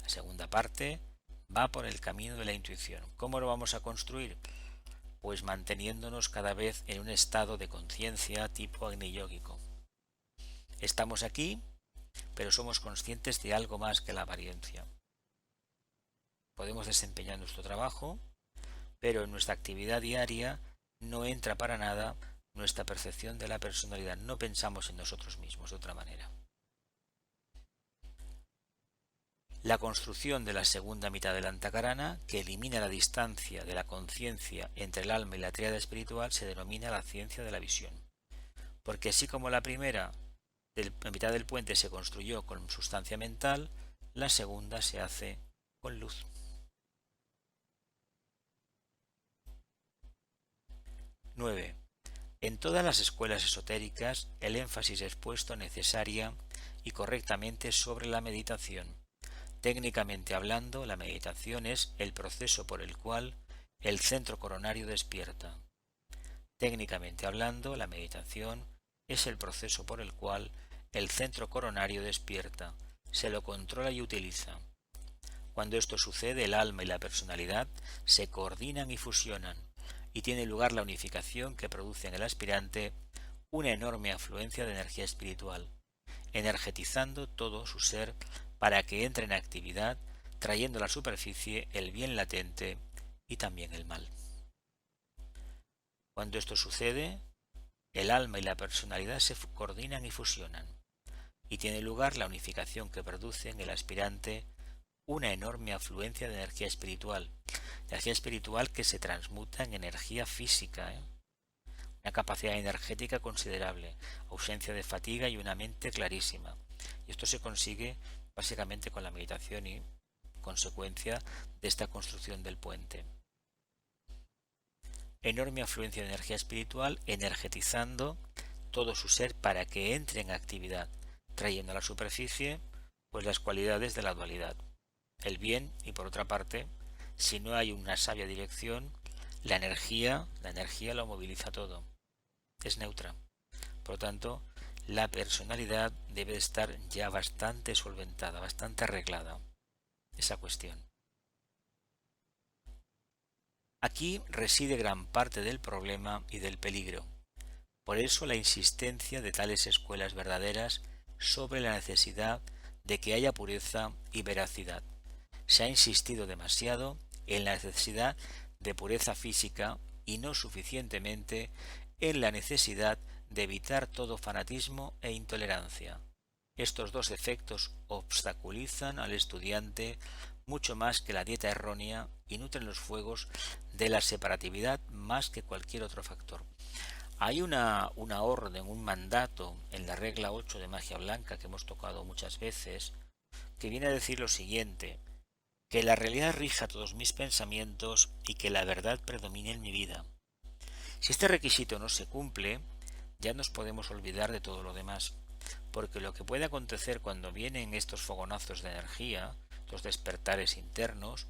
S1: La segunda parte va por el camino de la intuición. ¿Cómo lo vamos a construir? Pues manteniéndonos cada vez en un estado de conciencia tipo agni-yógico. Estamos aquí, pero somos conscientes de algo más que la apariencia. Podemos desempeñar nuestro trabajo, pero en nuestra actividad diaria no entra para nada nuestra percepción de la personalidad. No pensamos en nosotros mismos de otra manera. La construcción de la segunda mitad del Antakarana, que elimina la distancia de la conciencia entre el alma y la tríada espiritual, se denomina la ciencia de la visión. Porque así como la primera mitad del puente se construyó con sustancia mental, la segunda se hace con luz. (9) En todas las escuelas esotéricas, el énfasis es puesto necesaria y correctamente sobre la meditación. Técnicamente hablando, la meditación es el proceso por el cual el centro coronario despierta. Técnicamente hablando, la meditación es el proceso por el cual el centro coronario despierta, se lo controla y utiliza. Cuando esto sucede, el alma y la personalidad se coordinan y fusionan, y tiene lugar la unificación que produce en el aspirante una enorme afluencia de energía espiritual, energetizando todo su ser para que entre en actividad, trayendo a la superficie el bien latente y también el mal. Cuando esto sucede, el alma y la personalidad se coordinan y fusionan, y tiene lugar la unificación que produce en el aspirante una enorme afluencia de energía espiritual que se transmuta en energía física, una capacidad energética considerable, ausencia de fatiga y una mente clarísima. Y esto se consigue básicamente con la meditación y consecuencia de esta construcción del puente. Enorme afluencia de energía espiritual energetizando todo su ser para que entre en actividad, trayendo a la superficie pues las cualidades de la dualidad, el bien, y por otra parte, si no hay una sabia dirección, la energía lo moviliza todo, es neutra. Por lo tanto, la personalidad debe estar ya bastante solventada, bastante arreglada, esa cuestión. Aquí reside gran parte del problema y del peligro. Por eso la insistencia de tales escuelas verdaderas sobre la necesidad de que haya pureza y veracidad. Se ha insistido demasiado en la necesidad de pureza física y no suficientemente en la necesidad de evitar todo fanatismo e intolerancia. Estos dos efectos obstaculizan al estudiante mucho más que la dieta errónea y nutren los fuegos de la separatividad más que cualquier otro factor. Hay una orden, un mandato en la regla 8 de magia blanca que hemos tocado muchas veces, que viene a decir lo siguiente: que la realidad rija todos mis pensamientos y que la verdad predomine en mi vida. Si este requisito no se cumple, ya nos podemos olvidar de todo lo demás, porque lo que puede acontecer cuando vienen estos fogonazos de energía, estos despertares internos,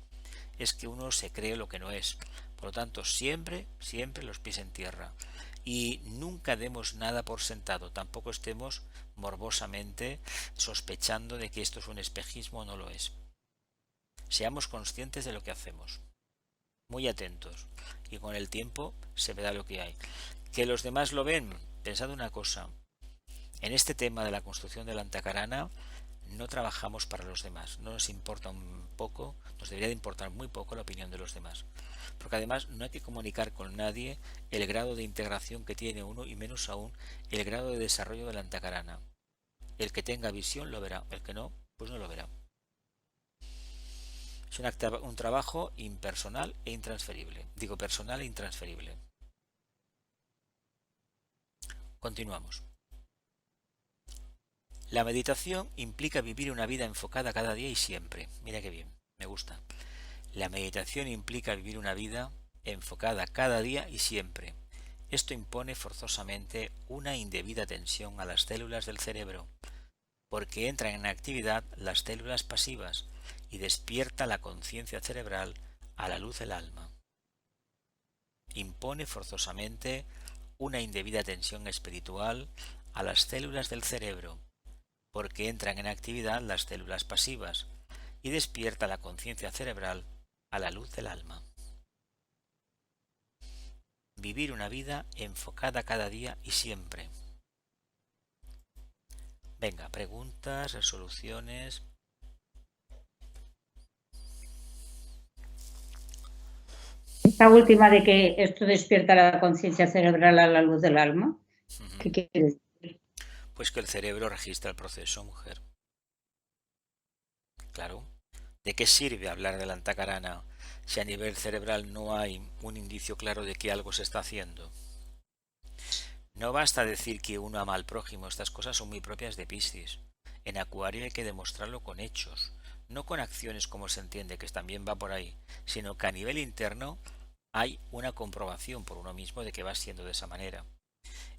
S1: es que uno se cree lo que no es. Por lo tanto, siempre los pies en tierra. Y nunca demos nada por sentado, tampoco estemos morbosamente sospechando de que esto es un espejismo o no lo es. Seamos conscientes de lo que hacemos, muy atentos, y con el tiempo se verá lo que hay. ¿Que los demás lo ven? Pensad una cosa, en este tema de la construcción del Antakarana no trabajamos para los demás, no nos importa un poco, nos debería de importar muy poco la opinión de los demás, porque además no hay que comunicar con nadie el grado de integración que tiene uno y menos aún el grado de desarrollo del Antakarana. El que tenga visión lo verá, el que no, pues no lo verá. Es un trabajo impersonal e intransferible. Digo personal e intransferible. Continuamos. La meditación implica vivir una vida enfocada cada día y siempre. Mira qué bien, me gusta. La meditación implica vivir una vida enfocada cada día y siempre. Esto impone forzosamente una indebida tensión a las células del cerebro, porque entran en actividad las células pasivas y despierta la conciencia cerebral a la luz del alma. Impone forzosamente una indebida tensión espiritual a las células del cerebro, porque entran en actividad las células pasivas y despierta la conciencia cerebral a la luz del alma. Vivir una vida enfocada cada día y siempre. Venga, preguntas, resoluciones.
S3: Esta última de que esto despierta la conciencia cerebral a la luz del alma, ¿qué quiere decir?
S1: Pues que el cerebro registra el proceso, mujer. Claro. ¿De qué sirve hablar del antakarana si a nivel cerebral no hay un indicio claro de que algo se está haciendo? No basta decir que uno ama al prójimo, estas cosas son muy propias de Piscis. En Acuario hay que demostrarlo con hechos, no con acciones como se entiende, que también va por ahí, sino que a nivel interno hay una comprobación por uno mismo de que va siendo de esa manera.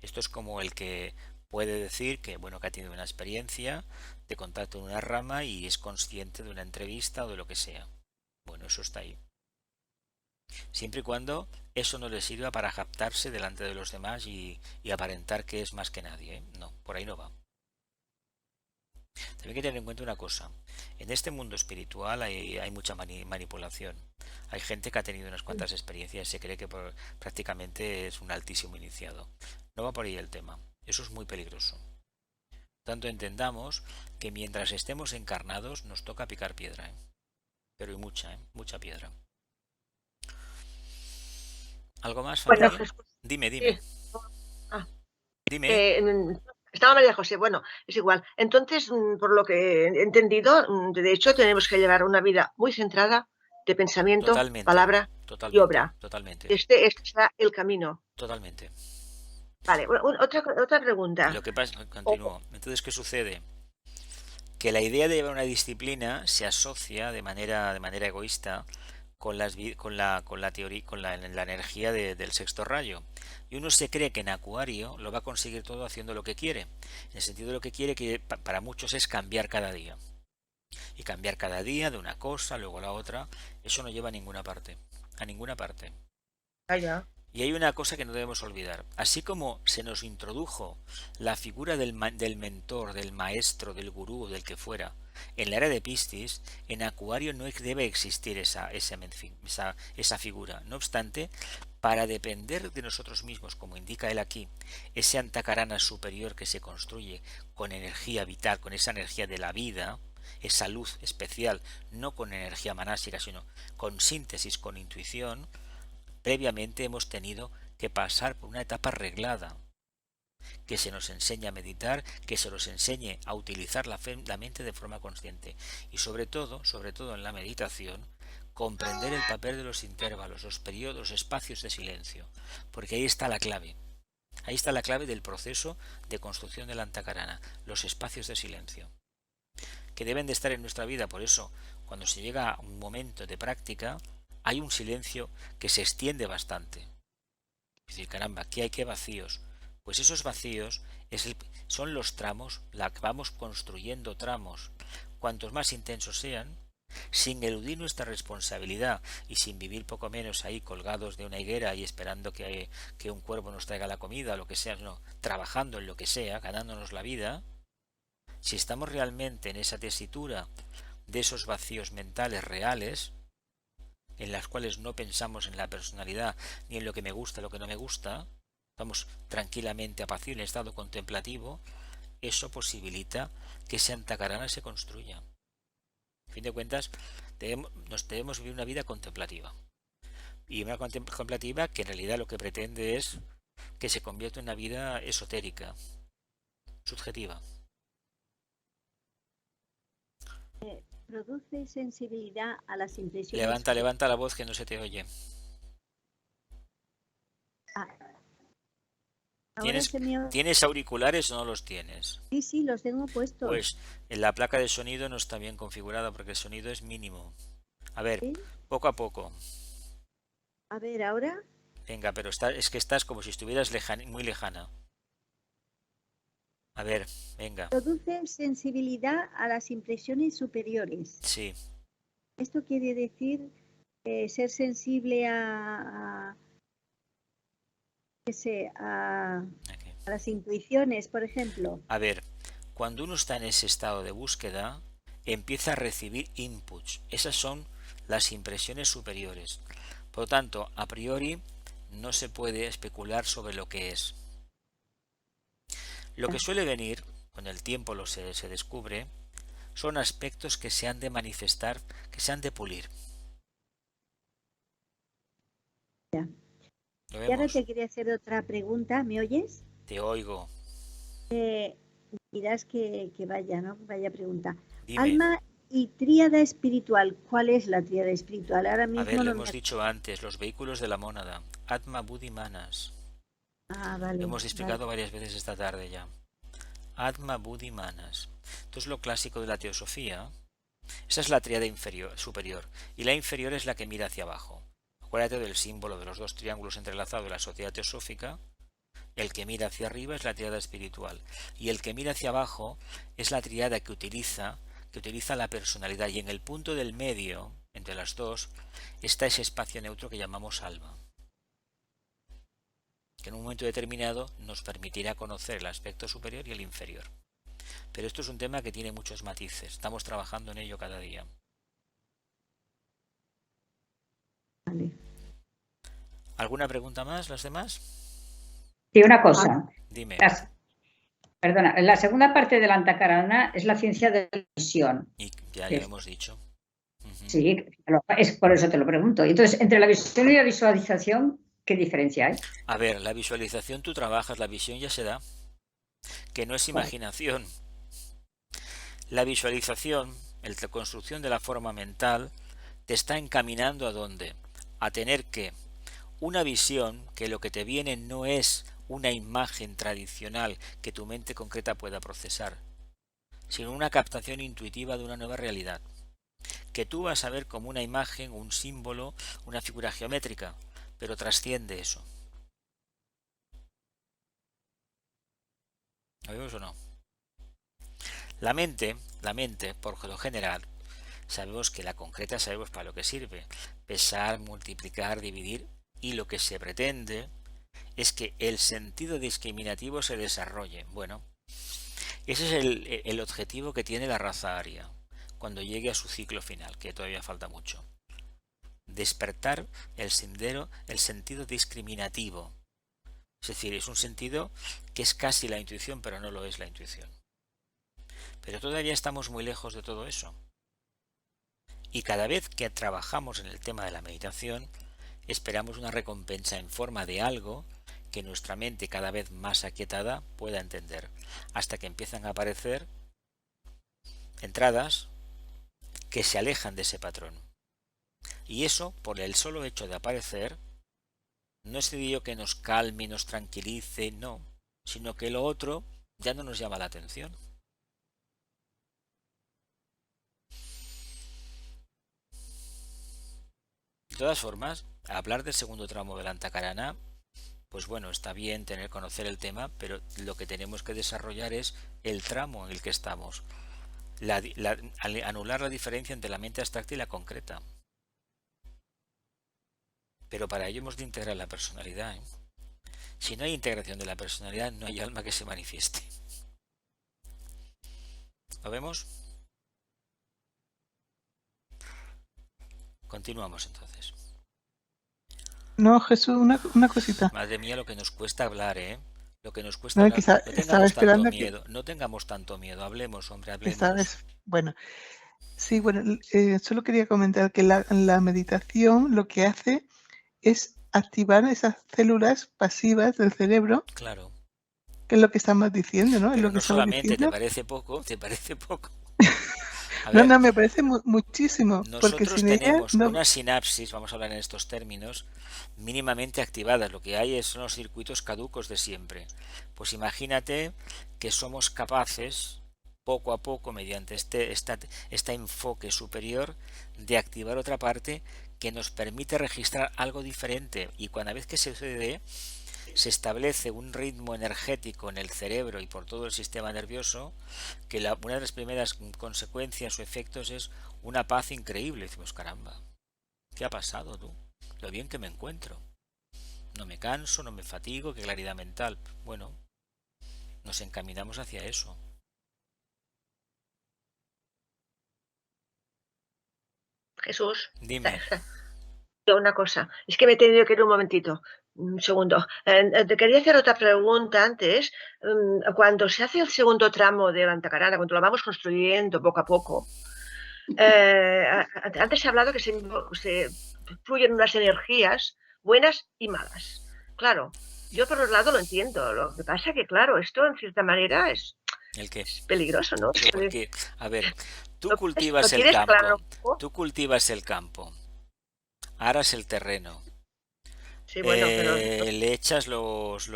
S1: Esto es como el que puede decir que, bueno, que ha tenido una experiencia de contacto en una rama y es consciente de una entrevista o de lo que sea. Bueno, eso está ahí. Siempre y cuando eso no le sirva para jactarse delante de los demás y aparentar que es más que nadie, ¿eh? No, por ahí no va. También hay que tener en cuenta una cosa. En este mundo espiritual hay mucha manipulación. Hay gente que ha tenido unas cuantas experiencias y se cree que prácticamente es un altísimo iniciado. No va por ahí el tema. Eso es muy peligroso. Tanto entendamos que mientras estemos encarnados nos toca picar piedra, ¿eh? Pero hay mucha piedra. ¿Algo más, familia?
S4: Bueno,
S1: Dime.
S4: Sí.
S1: Dime.
S4: Estaba María José, bueno, es igual. Entonces, por lo que he entendido, de hecho, tenemos que llevar una vida muy centrada de pensamiento,
S1: Totalmente,
S4: palabra y obra.
S1: Totalmente.
S4: Este será el camino.
S1: Totalmente.
S4: Vale, otra pregunta.
S1: Lo que pasa, continúo. Entonces, ¿qué sucede? Que la idea de llevar una disciplina se asocia de manera egoísta con la teoría, con la energía del sexto rayo. Y uno se cree que en Acuario lo va a conseguir todo haciendo lo que quiere. En el sentido de lo que quiere, que para muchos es cambiar cada día. Y cambiar cada día de una cosa, luego la otra, eso no lleva a ninguna parte. A ninguna parte. Y hay una cosa que no debemos olvidar. Así como se nos introdujo la figura del mentor, del maestro, del gurú, del que fuera, en la era de Piscis, en Acuario no debe existir esa figura. No obstante, para depender de nosotros mismos, como indica él aquí, ese antakarana superior que se construye con energía vital, con esa energía de la vida, esa luz especial, no con energía manásica, sino con síntesis, con intuición, previamente hemos tenido que pasar por una etapa reglada, que se nos enseñe a meditar, que se nos enseñe a utilizar la mente de forma consciente y sobre todo en la meditación, comprender el papel de los intervalos, los periodos, los espacios de silencio, porque ahí está la clave. Ahí está la clave del proceso de construcción del antakarana, los espacios de silencio, que deben de estar en nuestra vida. Por eso, cuando se llega a un momento de práctica, hay un silencio que se extiende bastante. Es decir, caramba, ¿qué hay? ¿Qué vacíos? Pues esos vacíos son los tramos, la que vamos construyendo tramos. Cuantos más intensos sean, sin eludir nuestra responsabilidad y sin vivir poco menos ahí colgados de una higuera y esperando que un cuervo nos traiga la comida o lo que sea, no, trabajando en lo que sea, ganándonos la vida, si estamos realmente en esa tesitura de esos vacíos mentales reales, en las cuales no pensamos en la personalidad ni en lo que me gusta, lo que no me gusta, estamos tranquilamente apacibles en estado contemplativo, eso posibilita que ese antakarana se construya. A fin de cuentas, debemos vivir una vida contemplativa. Y una contemplativa que en realidad lo que pretende es que se convierta en una vida esotérica, subjetiva.
S6: Produce sensibilidad a las impresiones.
S1: Levanta la voz que no se te oye. ¿Tienes auriculares o no los tienes?
S6: Sí, los tengo puestos.
S1: Pues en la placa de sonido no está bien configurada porque el sonido es mínimo. A ver, ¿sí? Poco a poco.
S6: A ver, ¿ahora?
S1: Venga, pero es que estás como si estuvieras muy lejana. A ver, venga.
S6: Produce sensibilidad a las impresiones superiores.
S1: Sí.
S6: Esto quiere decir ser sensible a a
S1: Aquí.
S6: las intuiciones, por ejemplo.
S1: A ver, cuando uno está en ese estado de búsqueda, empieza a recibir inputs. Esas son las impresiones superiores. Por lo tanto, a priori no se puede especular sobre lo que es. Lo que suele venir, con el tiempo se descubre, son aspectos que se han de manifestar, que se han de pulir.
S6: Ya.
S1: ¿Lo
S6: Y ahora
S1: vemos?
S6: te quería hacer otra pregunta, ¿me oyes?
S1: Te oigo.
S6: Dirás que vaya, ¿no? Vaya pregunta.
S1: Dime.
S6: Alma y tríada espiritual. ¿Cuál es la tríada espiritual? Ahora
S1: A
S6: mismo
S1: ver, lo
S6: no
S1: hemos dicho antes, los vehículos de la mónada. Atma, Buddhi, Manas.
S6: vale.
S1: Lo hemos explicado
S6: Vale.
S1: varias veces esta tarde ya. Atma, Buddhi, Manas. Esto es lo clásico de la teosofía. Esa es la tríada superior. Y la inferior es la que mira hacia abajo. Acuérdate del símbolo de los dos triángulos entrelazados de la sociedad teosófica. El que mira hacia arriba es la tríada espiritual. Y el que mira hacia abajo es la tríada que utiliza la personalidad. Y en el punto del medio, entre las dos, está ese espacio neutro que llamamos alma, que en un momento determinado nos permitirá conocer el aspecto superior y el inferior. Pero esto es un tema que tiene muchos matices. Estamos trabajando en ello cada día.
S6: Vale.
S1: ¿Alguna pregunta más, las demás?
S3: Sí, una cosa.
S1: Dime.
S3: Perdona, la segunda parte del Antakarana es la ciencia de la visión.
S1: Y ya lo hemos dicho.
S3: Sí, es por eso te lo pregunto. Entonces, entre la visión y la visualización, ¿qué diferencia hay?
S1: A ver, la visualización tú trabajas, la visión ya se da, que no es imaginación. La visualización, la construcción de la forma mental, te está encaminando ¿a dónde? A tener que una visión que lo que te viene no es una imagen tradicional que tu mente concreta pueda procesar, sino una captación intuitiva de una nueva realidad, que tú vas a ver como una imagen, un símbolo, una figura geométrica, pero trasciende eso. ¿Lo vemos o no? La mente, por lo general, sabemos que la concreta sabemos para lo que sirve. Pesar, multiplicar, dividir. Y lo que se pretende es que el sentido discriminativo se desarrolle. Bueno, ese es el objetivo que tiene la raza aria cuando llegue a su ciclo final, que todavía falta mucho. Despertar el sentido discriminativo. Es decir, es un sentido que es casi la intuición, pero no lo es la intuición. Pero todavía estamos muy lejos de todo eso. Y cada vez que trabajamos en el tema de la meditación, esperamos una recompensa en forma de algo que nuestra mente cada vez más aquietada pueda entender, hasta que empiezan a aparecer entradas que se alejan de ese patrón. Y eso, por el solo hecho de aparecer, no es ello que nos calme, nos tranquilice, no, sino que lo otro ya no nos llama la atención. De todas formas, hablar del segundo tramo del Antakarana, pues bueno, está bien conocer el tema, pero lo que tenemos que desarrollar es el tramo en el que estamos. Anular la diferencia entre la mente abstracta y la concreta. Pero para ello hemos de integrar la personalidad. Si no hay integración de la personalidad, no hay alma que se manifieste. ¿Lo vemos? Continuamos entonces.
S5: No, Jesús, una cosita.
S1: Madre mía, lo que nos cuesta hablar, ¿eh? Lo que nos cuesta
S5: No,
S1: hablar.
S5: quizá
S1: No
S5: estaba
S1: tengamos tanto
S5: esperando
S1: miedo. No tengamos tanto miedo. Hablemos, hombre, hablemos.
S5: Bueno, sí, bueno, solo quería comentar que la meditación lo que hace es activar esas células pasivas del cerebro.
S1: Claro.
S5: Que es lo que estamos diciendo, ¿no?
S1: Pero
S5: es lo que
S1: no solamente
S5: diciendo.
S1: te parece poco.
S5: No, me parece muchísimo. Porque
S1: Nosotros tenemos una sinapsis, vamos a hablar en estos términos, mínimamente activadas. Lo que hay son los circuitos caducos de siempre. Pues imagínate que somos capaces, poco a poco, mediante este enfoque superior, de activar otra parte que nos permite registrar algo diferente. Y cada vez que se sucede, se establece un ritmo energético en el cerebro y por todo el sistema nervioso, que una de las primeras consecuencias o efectos es una paz increíble. Decimos, caramba, ¿qué ha pasado tú? Lo bien que me encuentro. No me canso, no me fatigo, qué claridad mental. Bueno, nos encaminamos hacia eso.
S4: Jesús,
S1: Dime.
S4: una cosa, es que me he tenido que ir un momentito, un segundo. Te quería hacer otra pregunta antes. Cuando se hace el segundo tramo de Antacarana, cuando lo vamos construyendo poco a poco, antes se ha hablado que se fluyen unas energías buenas y malas. Claro, yo por un lado lo entiendo. Lo que pasa que, claro, esto en cierta manera es
S1: ¿El qué?
S4: peligroso, ¿no?
S1: Porque, a ver, tú
S4: ¿Lo
S1: cultivas el
S4: quieres
S1: campo.
S4: claro?
S1: Tú cultivas el campo. Aras el terreno.
S4: Sí, bueno, pero
S1: Le echas los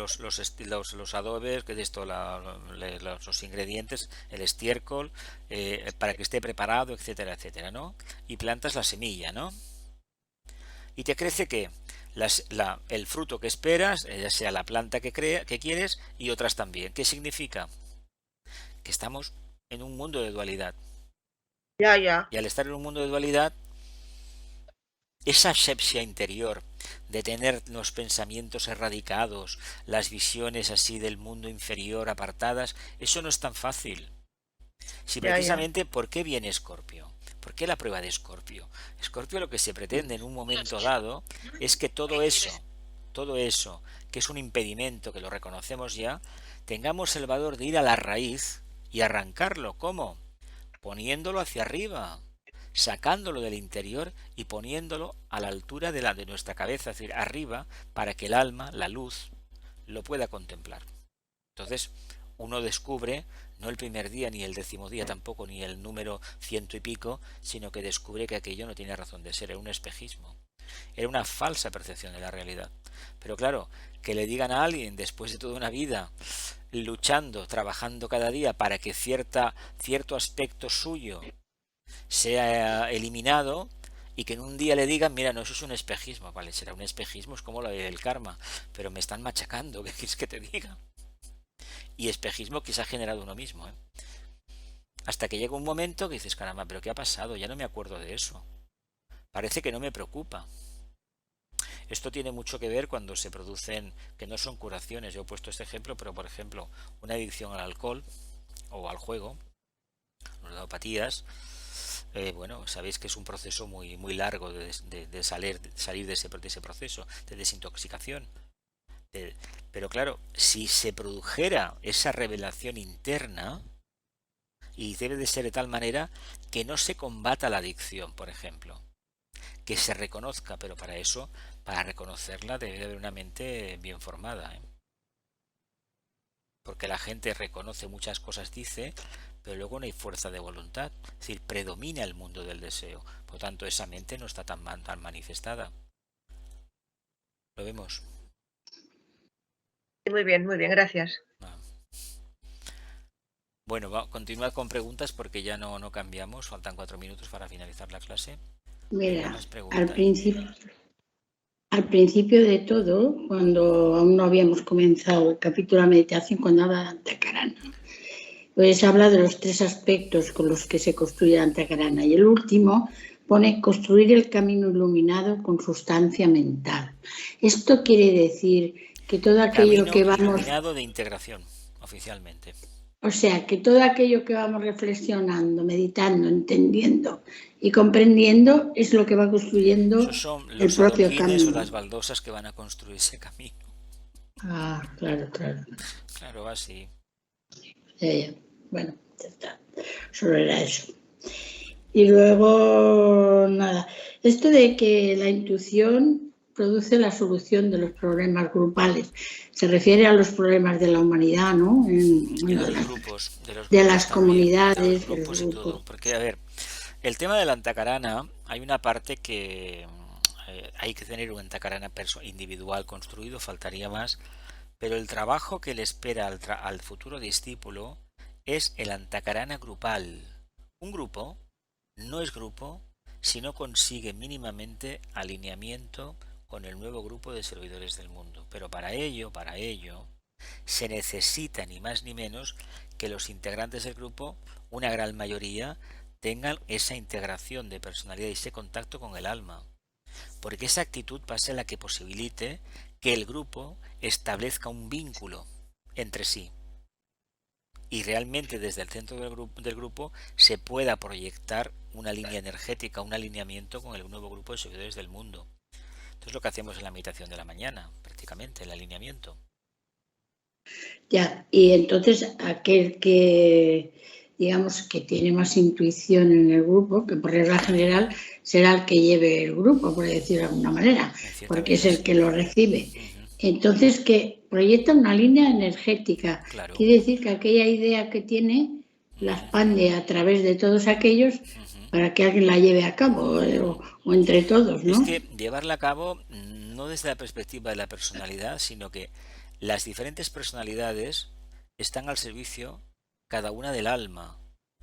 S1: adobes, que es esto, los ingredientes, el estiércol, para que esté preparado, etcétera, etcétera, ¿no? Y plantas la semilla, ¿no? Y te crece que el fruto que esperas, ya sea la planta que quieres y otras también. ¿Qué significa? Que estamos en un mundo de dualidad.
S4: ya.
S1: Y al estar en un mundo de dualidad, esa asepsia interior de tener los pensamientos erradicados, las visiones así del mundo inferior apartadas, eso no es tan fácil. Si precisamente, ¿por qué viene Escorpio? ¿Por qué la prueba de Escorpio? Escorpio lo que se pretende en un momento dado es que todo eso, que es un impedimento, que lo reconocemos ya, tengamos el valor de ir a la raíz y arrancarlo. ¿Cómo? Poniéndolo hacia arriba, sacándolo del interior y poniéndolo a la altura de nuestra cabeza, es decir, arriba, para que el alma, la luz, lo pueda contemplar. Entonces, uno descubre, no el primer día, ni el 10.º día tampoco, ni el número 100 y pico, sino que descubre que aquello no tiene razón de ser, era un espejismo. Era una falsa percepción de la realidad. Pero claro, que le digan a alguien, después de toda una vida, luchando, trabajando cada día para que cierto aspecto suyo sea eliminado, y que en un día le digan, mira, no, eso es un espejismo. Vale, será un espejismo, es como lo del karma, pero me están machacando, ¿qué quieres que te diga? Y espejismo que se ha generado uno mismo, ¿eh? Hasta que llega un momento que dices, caramba, pero ¿qué ha pasado? Ya no me acuerdo de eso. Parece que no me preocupa. Esto tiene mucho que ver cuando se producen, que no son curaciones, yo he puesto este ejemplo, pero por ejemplo, una adicción al alcohol o al juego, las ludopatías. Bueno, sabéis que es un proceso muy, muy largo de salir de ese proceso de desintoxicación. Pero claro, si se produjera esa revelación interna, y debe de ser de tal manera que no se combata la adicción, por ejemplo, que se reconozca, pero para eso, para reconocerla, debe de haber una mente bien formada, ¿eh? Porque la gente reconoce muchas cosas, dice, pero luego no hay fuerza de voluntad, es decir, predomina el mundo del deseo, por lo tanto esa mente no está tan manifestada. ¿Lo vemos?
S4: Muy bien, gracias.
S1: Bueno, continuad con preguntas porque ya no cambiamos, faltan 4 minutos para finalizar la clase.
S2: Mira, al principio de todo, cuando aún no habíamos comenzado el capítulo de meditación, cuando habla de Antacarana, pues habla de los 3 aspectos con los que se construye Antacarana, y el último pone construir el camino iluminado con sustancia mental. Esto quiere decir que todo aquello que vamos...
S1: iluminado de integración, oficialmente.
S2: O sea, que todo aquello que vamos reflexionando, meditando, entendiendo y comprendiendo es lo que va construyendo
S1: Esos son
S2: el
S1: los
S2: propio
S1: adoquines
S2: camino.
S1: o las baldosas que van a construir ese camino.
S2: Ah, claro.
S1: Claro, así.
S2: Bueno, ya está. Solo era eso. Y luego, nada, esto de que la intuición produce la solución de los problemas grupales. Se refiere a los problemas de la humanidad, ¿no?
S1: De los grupos,
S2: de las comunidades,
S1: de los grupos y todo. Porque, a ver, el tema del Antacarana, hay una parte que hay que tener un Antacarana individual construido, faltaría más, pero el trabajo que le espera al futuro discípulo es el Antacarana grupal. Un grupo no es grupo si no consigue mínimamente alineamiento con el nuevo grupo de servidores del mundo. Pero para ello, se necesita ni más ni menos que los integrantes del grupo, una gran mayoría, tengan esa integración de personalidad y ese contacto con el alma. Porque esa actitud va a ser la que posibilite que el grupo establezca un vínculo entre sí y realmente desde el centro del grupo se pueda proyectar una línea energética, un alineamiento con el nuevo grupo de seguidores del mundo. Entonces lo que hacemos en la meditación de la mañana, prácticamente, el alineamiento.
S2: Ya, y entonces aquel que, digamos, que tiene más intuición en el grupo, que por regla general será el que lleve el grupo, por decirlo de alguna manera, porque es el que lo recibe. Entonces, que proyecta una línea energética.
S1: Claro.
S2: Quiere decir que aquella idea que tiene la expande a través de todos aquellos para que alguien la lleve a cabo o entre todos, ¿no?
S1: Es que llevarla a cabo no desde la perspectiva de la personalidad, sino que las diferentes personalidades están al servicio cada una del alma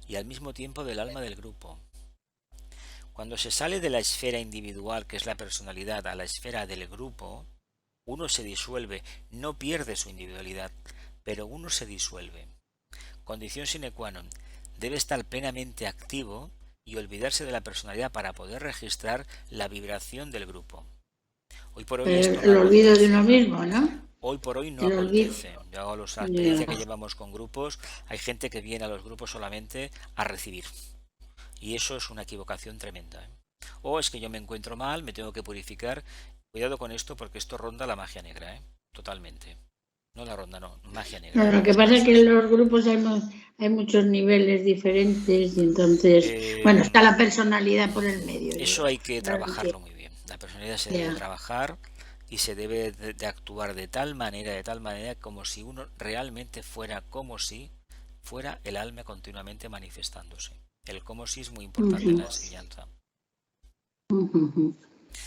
S1: y al mismo tiempo del alma del grupo. Cuando se sale de la esfera individual, que es la personalidad, a la esfera del grupo, uno se disuelve, no pierde su individualidad, pero uno se disuelve. Condición sine qua non, debe estar plenamente activo y olvidarse de la personalidad para poder registrar la vibración del grupo. Hoy por hoy esto
S2: el olvido de uno mismo, ¿no?
S1: Hoy por hoy no acontece. Yo la experiencia que llevamos con grupos, hay gente que viene a los grupos solamente a recibir. Y eso es una equivocación tremenda. O es que yo me encuentro mal, me tengo que purificar. Cuidado con esto porque esto ronda la magia negra, totalmente. No la ronda, no, magia negra.
S2: No, lo que pasa es que en los grupos hay muchos niveles diferentes y entonces, bueno, está la personalidad por el medio.
S1: Eso hay que trabajarlo muy bien. La personalidad se debe trabajar y se debe de actuar de tal manera como si uno realmente fuera como si fuera el alma continuamente manifestándose. El como si es muy importante en la enseñanza.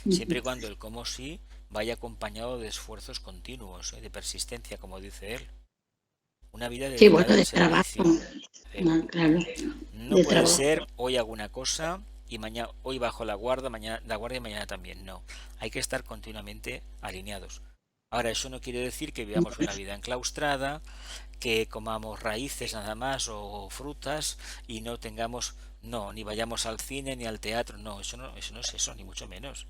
S1: Siempre y cuando el como si vaya acompañado de esfuerzos continuos, de persistencia, como dice él. Una vida de
S2: trabajo. Claro.
S1: No puede ser hoy hago una cosa y mañana hoy bajo la guardia y mañana también. No, hay que estar continuamente alineados. Ahora, eso no quiere decir que vivamos una vida enclaustrada, que comamos raíces nada más o frutas y no tengamos, ni vayamos al cine ni al teatro. No, eso no es eso, ni mucho menos.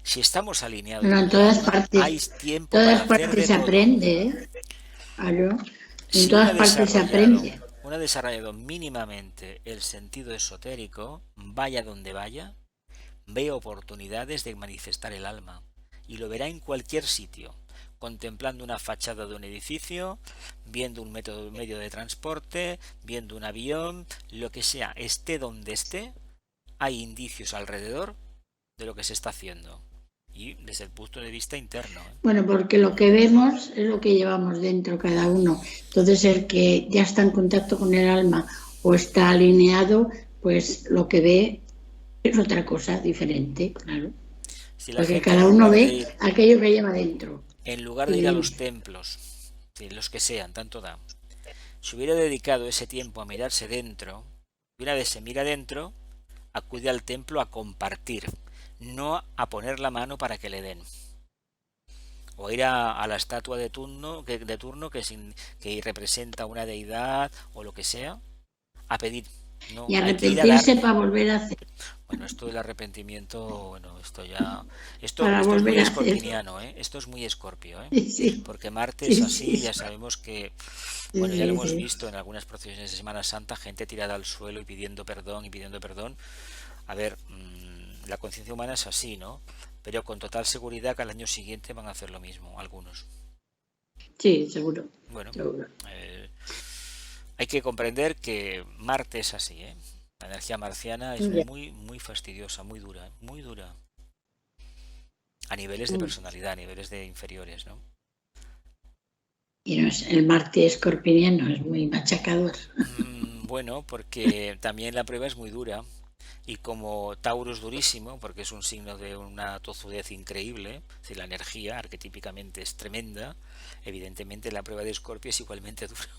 S1: Si estamos alineados,
S2: pero en todas partes,
S1: hay tiempo para hacer de
S2: se
S1: todo.
S2: Aprende, Claro. En todas partes se aprende.
S1: Uno ha desarrollado mínimamente el sentido esotérico, vaya donde vaya, ve oportunidades de manifestar el alma y lo verá en cualquier sitio, contemplando una fachada de un edificio, viendo un medio de transporte, viendo un avión, lo que sea, esté donde esté, hay indicios alrededor de lo que se está haciendo. Y desde el punto de vista interno.
S2: Bueno, porque lo que vemos es lo que llevamos dentro cada uno. Entonces el que ya está en contacto con el alma o está alineado, pues lo que ve es otra cosa diferente, claro.
S1: Si la
S2: porque
S1: gente
S2: cada uno ve aquello que lleva dentro.
S1: En lugar de ir a los templos, los que sean, tanto da, si hubiera dedicado ese tiempo a mirarse dentro, y una vez se mira dentro, acude al templo a compartir, no a poner la mano para que le den. O ir a la estatua de turno que representa una deidad o lo que sea, a pedir. No,
S2: y arrepentirse para volver a hacer.
S1: Bueno, esto del arrepentimiento, esto es muy escorpiniano, esto es muy escorpio,
S2: Sí.
S1: Porque Marte es así, ya sabemos que, bueno, ya lo hemos visto en algunas procesiones de Semana Santa, gente tirada al suelo y pidiendo perdón. A ver, la conciencia humana es así, ¿no? Pero con total seguridad que al año siguiente van a hacer lo mismo, algunos.
S2: Sí, seguro.
S1: Bueno,
S2: seguro.
S1: Hay que comprender que Marte es así, La energía marciana es muy, muy fastidiosa, muy dura. A niveles de personalidad, a niveles de inferiores, ¿no?
S2: Y el Marte escorpiniano es muy machacador.
S1: Bueno, porque también la prueba es muy dura. Y como Tauro es durísimo, porque es un signo de una tozudez increíble, si la energía arquetípicamente es tremenda, evidentemente la prueba de Escorpio es igualmente dura.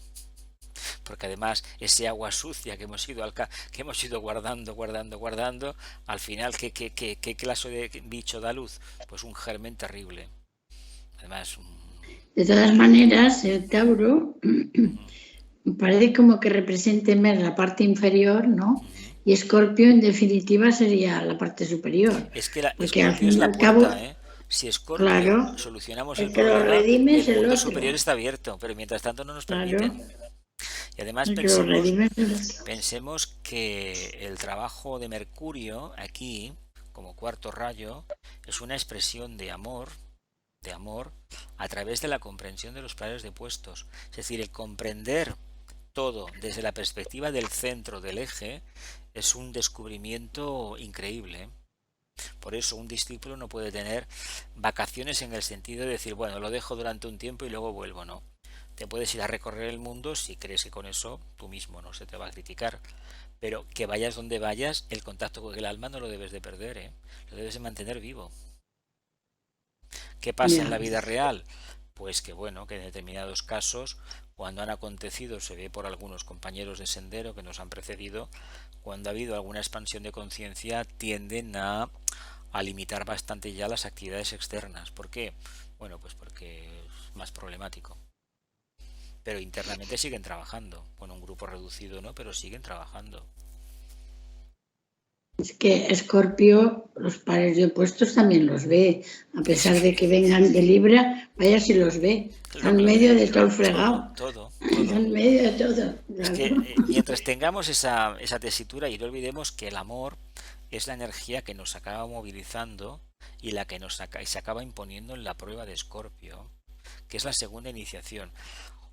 S1: Porque además ese agua sucia que hemos ido guardando, al final ¿qué clase de bicho da luz? Pues un germen terrible. Además,
S2: de todas maneras, el Tauro parece como que represente más la parte inferior, ¿no? Y Escorpio, en definitiva, sería la parte superior.
S1: Es que Escorpio es la puerta, Si Scorpio
S2: Claro.
S1: solucionamos
S2: El
S1: el
S2: que lo
S1: problema,
S2: redime es
S1: el
S2: el
S1: mundo
S2: otro.
S1: superior está abierto, pero mientras tanto no nos
S2: Claro.
S1: permiten. Y además
S2: El que lo redime es el otro.
S1: pensemos que el trabajo de Mercurio aquí, como cuarto rayo, es una expresión de amor a través de la comprensión de los planes de puestos. Es decir, el comprender todo desde la perspectiva del centro del eje es un descubrimiento increíble. Por eso un discípulo no puede tener vacaciones en el sentido de decir, bueno, lo dejo durante un tiempo y luego vuelvo, no. Te puedes ir a recorrer el mundo si crees que con eso tú mismo no se te va a criticar. Pero que vayas donde vayas, el contacto con el alma no lo debes de perder, ¿eh? Lo debes de mantener vivo. ¿Qué pasa en la vida real? Pues que bueno, que en determinados casos, cuando han acontecido, se ve por algunos compañeros de sendero que nos han precedido, cuando ha habido alguna expansión de conciencia, tienden a limitar bastante ya las actividades externas. ¿Por qué? Bueno, pues porque es más problemático. Pero internamente siguen trabajando, con un grupo reducido, ¿no? Pero siguen trabajando.
S2: Es que Escorpio, los pares de opuestos también los ve, a pesar de que vengan de Libra, vaya si los ve. Están en medio de todo el fregado.
S1: Todo.
S2: Están en medio de todo.
S1: Es que mientras tengamos esa tesitura, y no olvidemos que el amor es la energía que nos acaba movilizando y la que se acaba imponiendo en la prueba de Escorpio, que es la segunda iniciación.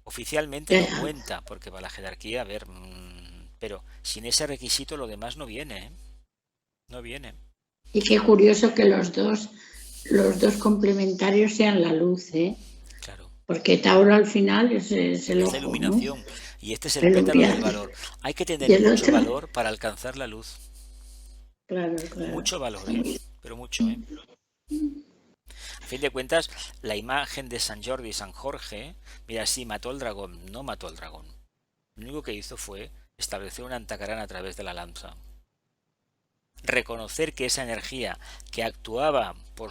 S1: Oficialmente no cuenta, porque para la jerarquía, a ver, pero sin ese requisito lo demás no viene, ¿eh? No viene.
S2: Y qué curioso que los dos complementarios sean la luz, ¿eh?
S1: Claro.
S2: Porque Tauro al final es el ojo,
S1: la iluminación, ¿no? Y este es el
S2: Pero
S1: pétalo del valor. Hay que tener mucho valor para alcanzar la luz.
S2: Claro.
S1: Mucho valor, ¿eh? Pero mucho, ¿eh? A fin de cuentas, la imagen de San Jordi y San Jorge, mira, sí, mató al dragón, no mató al dragón. Lo único que hizo fue establecer un antacarán a través de la lanza. Reconocer que esa energía que actuaba a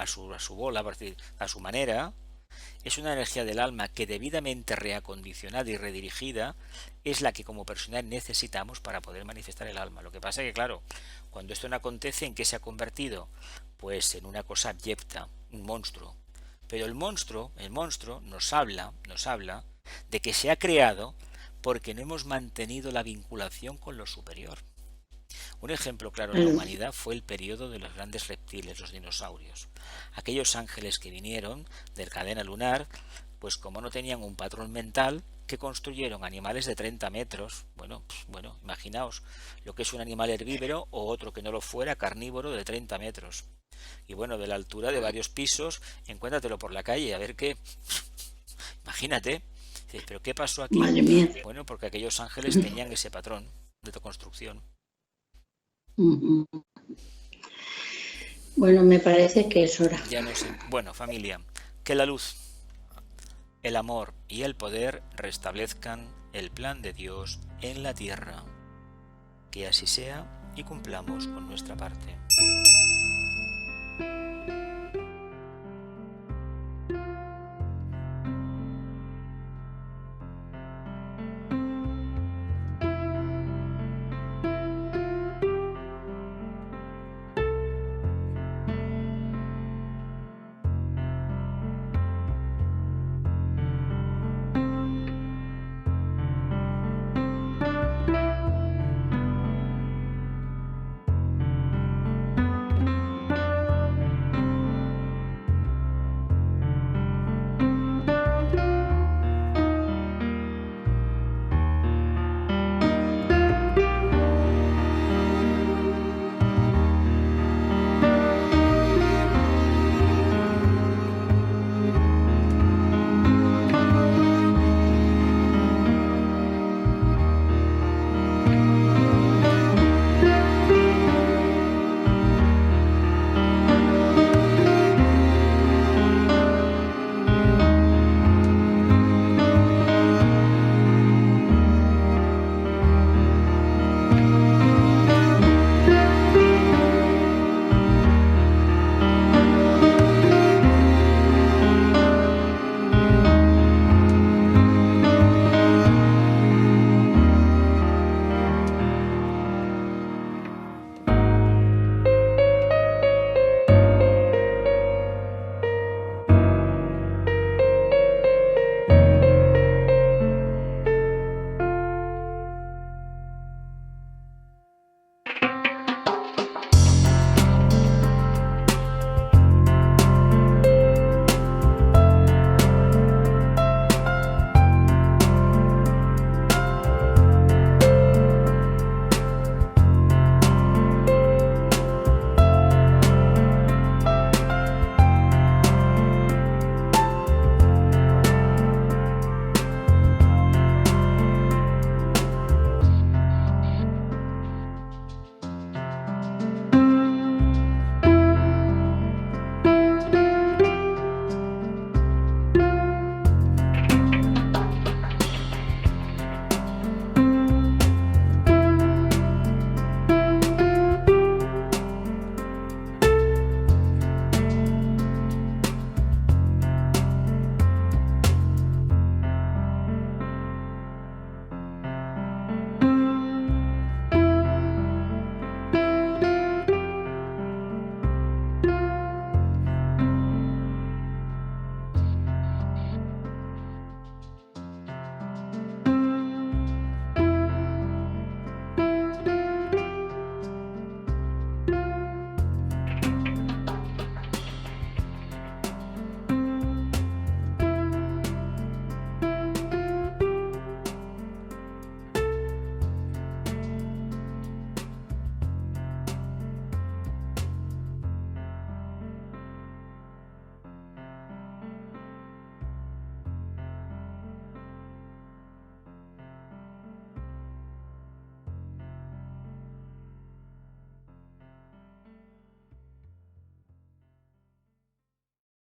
S1: su bola, a su manera, es una energía del alma que debidamente reacondicionada y redirigida es la que como personal necesitamos para poder manifestar el alma. Lo que pasa es que, claro, cuando esto no acontece, ¿en qué se ha convertido? Pues en una cosa abyecta, un monstruo. Pero el monstruo nos habla de que se ha creado porque no hemos mantenido la vinculación con lo superior. Un ejemplo claro en la humanidad fue el periodo de los grandes reptiles, los dinosaurios. Aquellos ángeles que vinieron de la cadena lunar, pues como no tenían un patrón mental, que construyeron animales de 30 metros. Bueno, imaginaos lo que es un animal herbívoro o otro que no lo fuera, carnívoro, de 30 metros. Y bueno, de la altura de varios pisos, encuéntratelo por la calle, a ver qué. Imagínate. ¿Pero qué pasó aquí? Bueno, porque aquellos ángeles tenían ese patrón de construcción.
S2: Bueno, me parece que es hora.
S1: Ya no sé. Bueno, familia, que la luz, el amor y el poder restablezcan el plan de Dios en la tierra. Que así sea y cumplamos con nuestra parte.